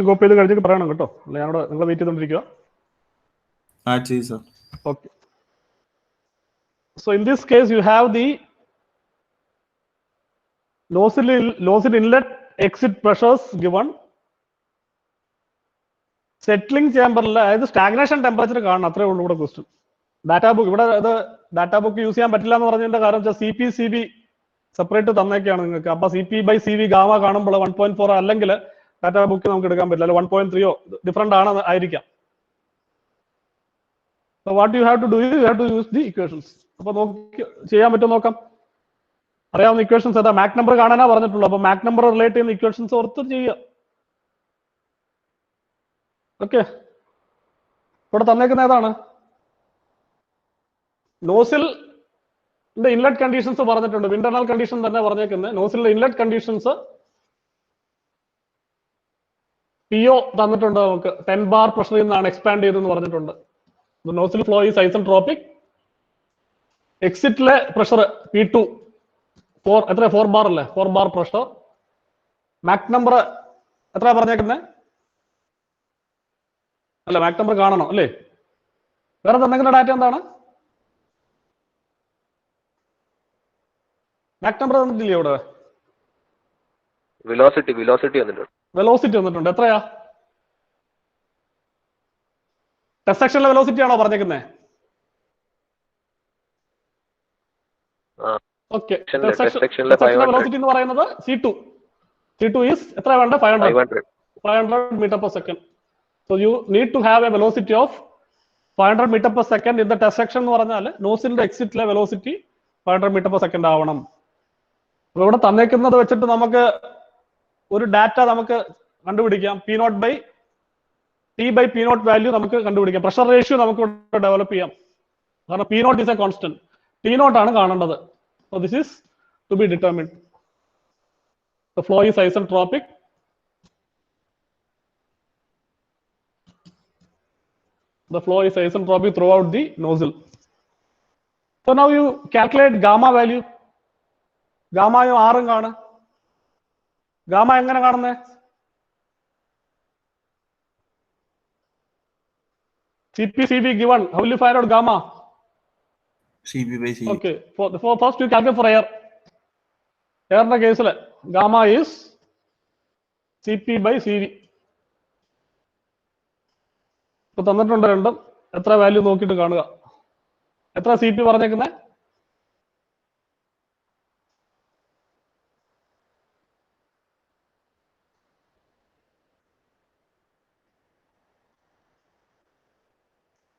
കോപ്പി ചെയ്ത് കഴിഞ്ഞിട്ട് പറയണം കേട്ടോ. അല്ല ഞാനോട് നിങ്ങൾ wait ചെയ്തോണ്ടിരിക്കുക. Okay. So in this case you have the nozzle inlet exit pressures given. Settling ചേമ്പറിൽ അതായത് സ്റ്റാഗ്നേഷൻ ടെമ്പറേച്ചർ കാണണം. അത്രേ ഉള്ളൂ ഇവിടെ ക്വസ്റ്റ്യൻ. ഡാറ്റാ ബുക്ക് ഇവിടെ അത് ഡാറ്റാ ബുക്ക് യൂസ് ചെയ്യാൻ പറ്റില്ല എന്ന് പറഞ്ഞതിന്റെ കാരണം വെച്ചാൽ CP CB സെപ്പറേറ്റ് തന്നേക്കാണ് നിങ്ങൾക്ക്. അപ്പൊ CP/CV ഗാമ കാണുമ്പോൾ 1.4 അല്ലെങ്കിൽ ഡാറ്റാ ബുക്ക് നമുക്ക് എടുക്കാൻ പറ്റില്ല. അല്ല 1.3 ഡിഫറെന്റ് ആണ് ആയിരിക്കാം. So what you have to do is you have to use the equations. അപ്പൊ നോക്കി ചെയ്യാൻ പറ്റും നോക്കാം. അറിയാവുന്ന ഇക്വേഷൻസ് ഏതാ? മാക് നമ്പർ കാണാനാ പറഞ്ഞിട്ടുള്ളൂ. അപ്പൊ മാക് നമ്പർ റിലേറ്റ് ചെയ്യുന്ന ഇക്വേഷൻസ് ഓർത്ത് ചെയ്യുക. ഓക്കെ, ഇവിടെ തന്നേക്കുന്ന ഏതാണ്? നോസിലിന്റെ ഇൻലെറ്റ് കണ്ടീഷൻസ് പറഞ്ഞിട്ടുണ്ട്. ഇന്റർണൽ കണ്ടീഷൻ തന്നെ പറഞ്ഞേക്കുന്നത്. നോസിലിന്റെ ഇൻലെറ്റ് കണ്ടീഷൻസ് PO തന്നിട്ടുണ്ട് നമുക്ക്. 10 bar പ്രഷറിൽ നിന്നാണ് എക്സ്പാൻഡ് ചെയ്തെന്ന് പറഞ്ഞിട്ടുണ്ട്. Nozzle flow is isentropic. എക്സിറ്റിലെ പ്രഷർ P2 4 bar അല്ലേ? 4 bar പ്രഷർ. മാക് നമ്പർ എത്ര പറഞ്ഞേക്കുന്നത്? അല്ല, മാക് നമ്പർ കാണണം അല്ലേ? വേറെ തന്നിരിക്കുന്ന ഡാറ്റ എന്താണ്? മാക് നമ്പർ തന്നിട്ടില്ലേ ഇവിടെ? വെലോസിറ്റി വന്നിട്ടുണ്ട്. വെലോസിറ്റി വന്നിട്ടുണ്ട്. എത്രയാ? ടെസ്റ്റ് സെക്ഷനിലെ വെലോസിറ്റി ആണോ പറഞ്ഞേക്കുന്നത്? ഓക്കെ, വെലോസിറ്റി എന്ന് പറയുന്നത് C2 is എത്ര വേണ്ട? 500 meter per second. So you need to have a velocity of 500 meter per second in the test section എന്ന് പറഞ്ഞാൽ നോസിലിന്റെ എക്സിറ്റിലെ വെലോസിറ്റി 500 meter per second ആവണം. അപ്പൊ ഇവിടെ തന്നേക്കുന്നത് വെച്ചിട്ട് നമുക്ക് ഒരു ഡാറ്റ നമുക്ക് കണ്ടുപിടിക്കാം. T/P0 വാല്യൂ നമുക്ക് കണ്ടുപിടിക്കാം. പ്രഷർ റേഷ്യോ നമുക്ക് ഡെവലപ്പ് ചെയ്യാം. കാരണം P0 is a constant. T0 ആണ് കാണേണ്ടത്. So this is to be determined. The flow is isentropic. The flow is isentropic throughout the nozzle. So now you calculate gamma value. Gamma യും R ഉം കാണും. Gamma എങ്ങനെ കാണുന്നേ? CP/CV given. How will you find out gamma? CP/CV. Okay. For first you calculate for air. Air കേസിൽ gamma is CP/CV. ഇപ്പൊ തന്നിട്ടുണ്ട് രണ്ടും. എത്ര വാല്യൂ നോക്കിയിട്ട് കാണുക. എത്ര CP പറഞ്ഞേക്കുന്നത്?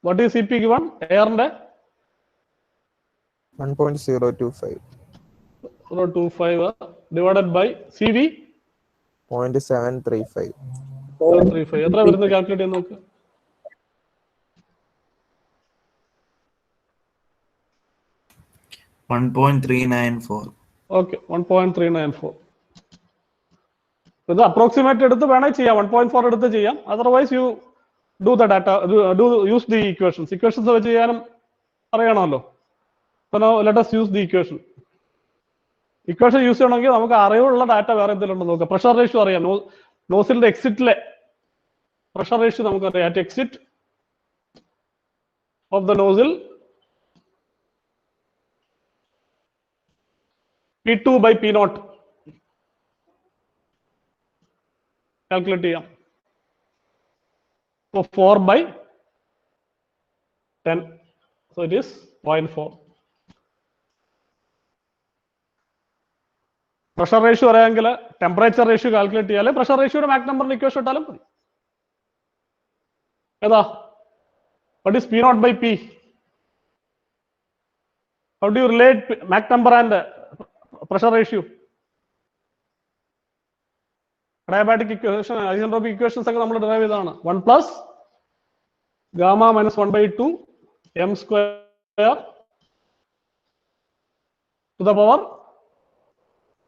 What is CP given? എയറിന്റെ 1.025 divided by CV 0.735. എത്ര വരുന്നത് കാൽക്കുലേറ്റ് ചെയ്യാൻ നോക്ക്. 1.394. ഓക്കെ, 1.394. ഇത് അപ്രോക്സിമേറ്റ് എടുത്ത് വേണേൽ ചെയ്യാം, 1.4 എടുത്ത് ചെയ്യാം. Otherwise you do the data, use the equations വെച്ച് ചെയ്യാനും അറിയണമല്ലോ. So now let us use the equation use ചെയ്യണമെങ്കിൽ നമുക്ക് അറിവുള്ള ഡാറ്റ വേറെ എന്തെങ്കിലും ഉണ്ടോ നോക്കാം. പ്രഷർ റേഷ്യോ അറിയാം. നോസിലിന്റെ എക്സിറ്റിലെ പ്രഷർ റേഷ്യോ നമുക്കറിയാം. At exit of the nozzle P2/P0 calculate ചെയ്യാം. 4/10. So it is 0.4. Pressure ratio അറിയാമെങ്കിൽ ടെമ്പറേച്ചർ റേഷ്യോ കാൽക്കുലേറ്റ് ചെയ്യാം. പ്രഷർ റേഷ്യോയുടെ മാക് നമ്പറിന് ഇക്വേഷൻ ഇട്ടാലും മതി. ഏതാ? What is P0/P? How do you relate Mach number and pressure ratio? Adiabatic equation, isentropic equations ഒക്കെ നമ്മൾ derive ചെയ്തതാണ്. 1 plus gamma minus 1/2 m square to the power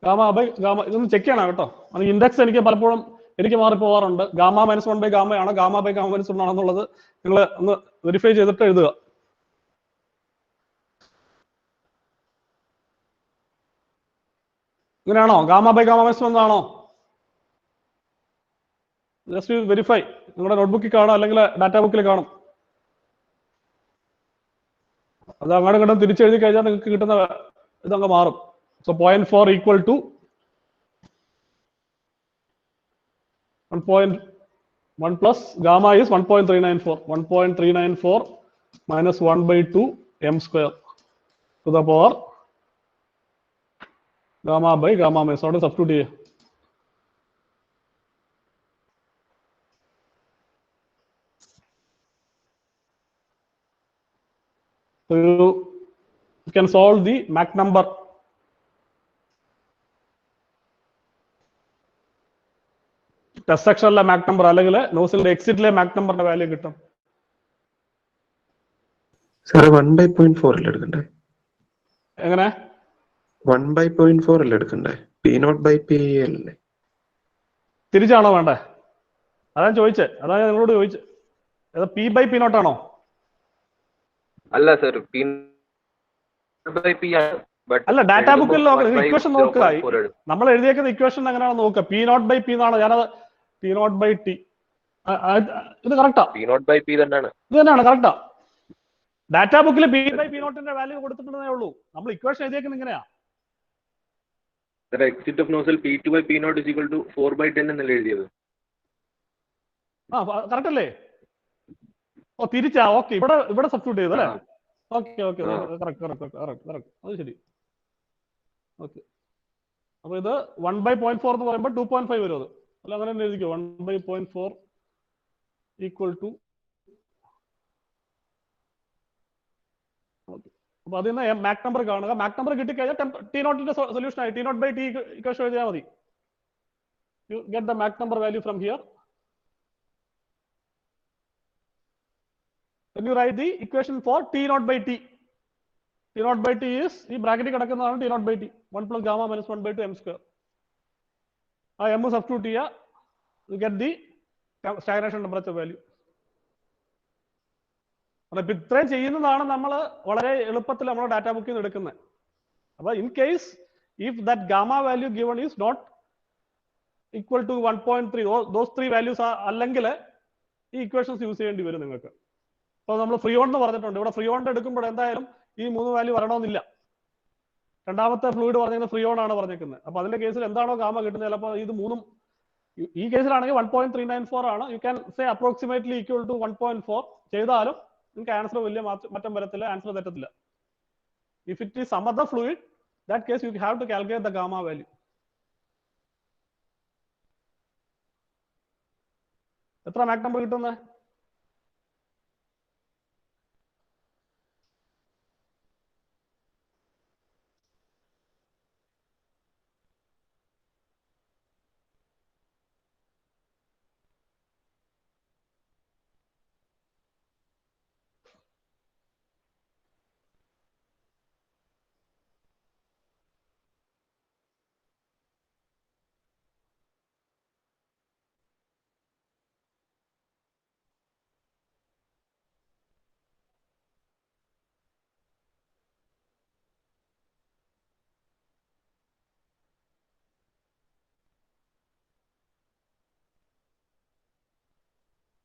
gamma by gamma. ഇതൊന്ന് check ചെയ്യണം കേട്ടോ. അത് ഇൻഡെക്സ് എനിക്ക് പലപ്പോഴും മാറിപ്പോവാറുണ്ട്. ഗാമ -1 by ഗാമ ആണോ ഗാമ ബൈ ഗാമ -1 ആണെന്നുള്ളത് നിങ്ങൾ ഒന്ന് വെരിഫൈ ചെയ്തിട്ട് എഴുതുക. ഇങ്ങനെയാണോ? ഗാമ ബൈ ഗാമ -1 ആണോ? Just verify. നിങ്ങളുടെ നോട്ട്ബുക്കിൽ കാണും, അല്ലെങ്കിൽ ഡാറ്റ ബുക്കിൽ കാണും. അത് അങ്ങോട്ടും ഇങ്ങോട്ടും തിരിച്ചെഴുതി കഴിഞ്ഞാൽ നിങ്ങൾക്ക് കിട്ടുന്ന ഇതങ്ങ് മാറും. So 0.4 equal to 1 plus gamma is 1.394. 1.394 minus 1/2 m square to the power gamma by gamma minus. അവിടെ സബ്സ്റ്റിറ്റ്യൂട്ട് ചെയ്യുക. So you can solve the Mach number. Test സെക്ഷനിലെ മാക് നമ്പർ അല്ലെങ്കിൽ നോസിലിന്റെ എക്സിറ്റിലെ മാക് നമ്പറിന്റെ വാല്യൂ കിട്ടും. സാറേ 1/0.4 അല്ലേ എടുക്കണ്ടേ? എങ്ങനെ? 1/0.4 അല്ലേ എടുക്കണ്ടേ? P0/P അല്ലേ? തിരിച്ചാണോ വേണ്ടേ? അതാണ് ചോദിച്ചേ. അതാണ് നിങ്ങളോട് ചോദിച്ചത്. P/P0 ആണോ? അല്ല സർ, P/P ആണ്. But അല്ല ഡാറ്റാ ബുക്കിൽ നോക്കുക, ഇക്വേഷൻ നോക്കുക. 0.4 എടുക്കും. നമ്മൾ എഴുതിയേക്കുന്ന ഇക്വേഷൻ എങ്ങനെയാണ് നോക്കുക? പി നോട്ട് ബൈ പി എന്നാണ്. ഞാനത് പി നോട്ട് ബൈ ടി, ഇത് correct. P naught by P തന്നെയാണ്. ഇത് തന്നെയാണ് കറക്റ്റാ. ഡാറ്റാ ബുക്കിൽ പി ബൈ പി നോട്ടിന്റെ വാല്യൂ കൊടുത്തിട്ടുണ്ടെന്നേ ഉള്ളൂ. നമ്മൾ ഇക്വേഷൻ എഴുതിയേക്കുന്നത് ഇങ്ങനെയാ. The exit of nozzle P2 by P naught is equal to 4 by 10 എന്നല്ലേ എഴുതിയത്? കറക്റ്റ് അല്ലേ? ഓ തിരിച്ചാ. ഓക്കെ, ഇവിടെ സബ്സ്റ്റിറ്റ്യൂട്ട് ചെയ്തല്ലേ? ഓക്കെ ഓക്കെ, കറക്റ്റ്, അത് ശരി. ഓക്കെ, അപ്പൊ ഇത് 1/0.4 എന്ന് പറയുമ്പോൾ 2.5 വരും. അത് അല്ല അങ്ങനെ തന്നെ എഴുതിക്കോ. 1/0.4 ഈക്വൽ ടു. അപ്പൊ അതിൽ നിന്ന് മാക് നമ്പർ കാണുക. മാക് നമ്പർ കിട്ടിക്കഴിഞ്ഞാൽ ടി നോട്ടിന്റെ സൊല്യൂഷൻ ആയി. T nought by T equation എഴുതിയാൽ മതി. You get the Mach number value from here. When you write the equation for T naught by T, T naught by T is ഈ ബ്രാക്കറ്റിൽ കിടക്കുന്നതാണ് T naught by T, 1 plus gamma minus 1 by 2 m square. ആ m substitute ചെയ്യുക, you get the stagnation temperature value. അപ്പൊ ഇത്രയും ചെയ്യുന്നതാണ് നമ്മൾ വളരെ എളുപ്പത്തിൽ നമ്മുടെ ഡാറ്റാ ബുക്കിൽ നിന്ന് എടുക്കുന്നത്. അപ്പൊ in case if that gamma value given is not equal to 1.3, those 3 values അല്ലെങ്കിൽ ഈ ഇക്വേഷൻസ് യൂസ് ചെയ്യേണ്ടി വരും നിങ്ങൾക്ക്. അപ്പോൾ നമ്മൾ ഫ്രീ ഓൺ എന്ന് പറഞ്ഞിട്ടുണ്ട്. ഇവിടെ ഫ്രീ ഓൺ എടുക്കുമ്പോൾ എന്തായാലും ഈ 3 വാല്യൂ വരണമെന്നില്ല. രണ്ടാമത്തെ ഫ്ലൂയിഡ് പറഞ്ഞിരിക്കുന്നത് ഫ്രീ ഓൺ ആണ് പറഞ്ഞിരിക്കുന്നത്. അപ്പൊ അതിന്റെ കേസിൽ എന്താണോ ഗാമ കിട്ടുന്നത്, ചിലപ്പോൾ ഇത് 3ഉം ഈ കേസിലാണെങ്കിൽ 1.394 ആണ്. You can say approximately equal to 1.4 ചെയ്താലും നിങ്ങൾക്ക് ആൻസർ വലിയ മാറ്റം വരത്തില്ല, ആൻസർ തെറ്റത്തില്ല. If it is some other fluid, that case you have to calculate the gamma value. എത്ര മാക് നമ്പർ കിട്ടുന്നത്?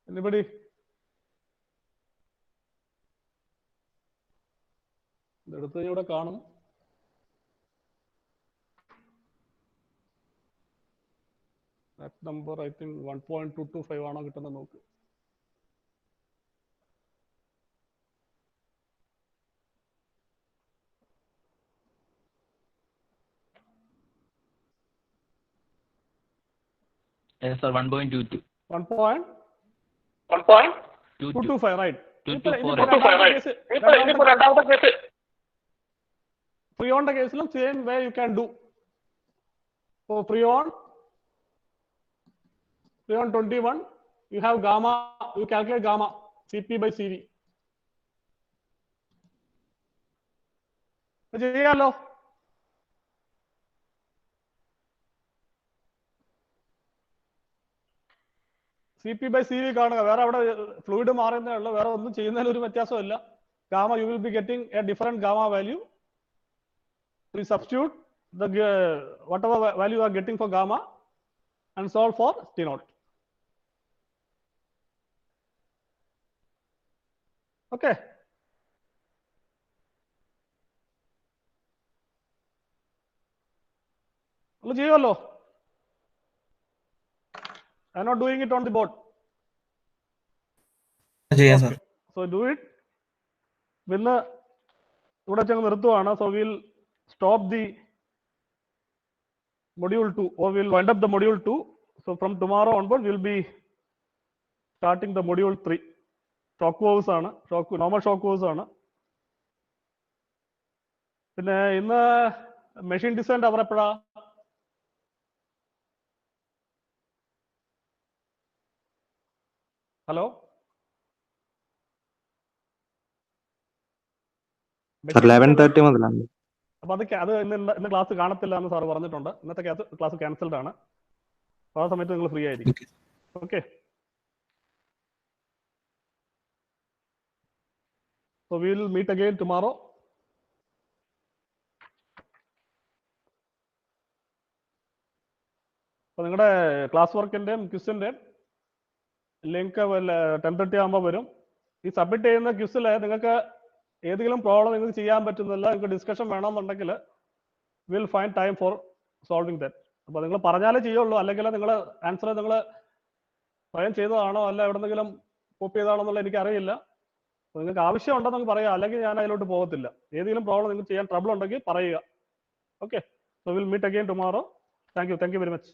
Anybody? ഇതെടുത്ത് ഇവിടെ കാണും. നമ്പർ ഐ തിങ്ക് 1.225 ആണോ കിട്ടുന്നത് നോക്ക്. Yes, sir, 1.22. 1.225, right? 224. രണ്ടാമത്തെ കേസ് ഫ്രീ ഓണിന്റെ കേസിലും same way you can do. So free on 21, you have gamma, you calculate gamma, Cp by Cv. ചെയ്യാലോ. Cp by Cv കാണുക. വേറെ അവിടെ ഫ്ലൂയിഡ് മാറുന്നേ ഉള്ളൂ, വേറെ ഒന്നും ചെയ്യുന്നതിൽ ഒരു വ്യത്യാസമില്ല. Gamma you will be getting A different gamma value. You substitute the whatever value you are getting for gamma and solve for T naught. Okay. ചെയ്യുമല്ലോ. I am not doing it on the board. ചെയ്യാം sir. So do it. പിന്നെ ഇവിടെ ചെന്ന് നിർത്തുവാണ്. So we'll stop the module 2, or we'll wind up the module 2. So from tomorrow onward we'll be starting the module 3. Shock waves ആണ്, normal shock waves ആണ്. പിന്നെ ഇന്ന് machine design അവർ എപ്പോഴാ? Hello, 11:30 മുതലാണ്. അപ്പൊ അത് ഇന്ന് ക്ലാസ് കാണത്തില്ല എന്ന് സാർ പറഞ്ഞിട്ടുണ്ട്. ഇന്നത്തെ ക്ലാസ് ക്യാൻസൽഡ് ആണ്. ആ സമയത്ത് നിങ്ങൾ ഫ്രീ ആയിരിക്കും. Okay. So we will meet again tomorrow. അപ്പോൾ നിങ്ങളുടെ ക്ലാസ് വർക്കിൻ്റെയും ക്വിസിൻ്റെയും ലിങ്ക് 10:30 ആകുമ്പോൾ വരും. ഈ സബ്മിറ്റ് ചെയ്യുന്ന ക്വിസിൽ നിങ്ങൾക്ക് ഏതെങ്കിലും പ്രോബ്ലം നിങ്ങൾക്ക് ചെയ്യാൻ പറ്റുന്നില്ല, നിങ്ങൾക്ക് ഡിസ്കഷൻ വേണമെന്നുണ്ടെങ്കിൽ will find time for solving that. അപ്പോൾ നിങ്ങൾ പറഞ്ഞാലേ ചെയ്യുള്ളൂ, അല്ലെങ്കിൽ നിങ്ങൾ ആൻസർ നിങ്ങൾ സ്വയം ചെയ്തതാണോ അല്ല എവിടെന്നെങ്കിലും കോപ്പി ചെയ്താണോ എന്നുള്ളത് എനിക്കറിയില്ല. അപ്പോൾ നിങ്ങൾക്ക് ആവശ്യമുണ്ടെന്ന് പറയാം, അല്ലെങ്കിൽ ഞാൻ അതിലോട്ട് പോകത്തില്ല. ഏതെങ്കിലും പ്രോബ്ലം നിങ്ങൾക്ക് ചെയ്യാൻ ട്രബിൾ ഉണ്ടെങ്കിൽ പറയുക. Okay, so will meet again tomorrow. Thank you very much.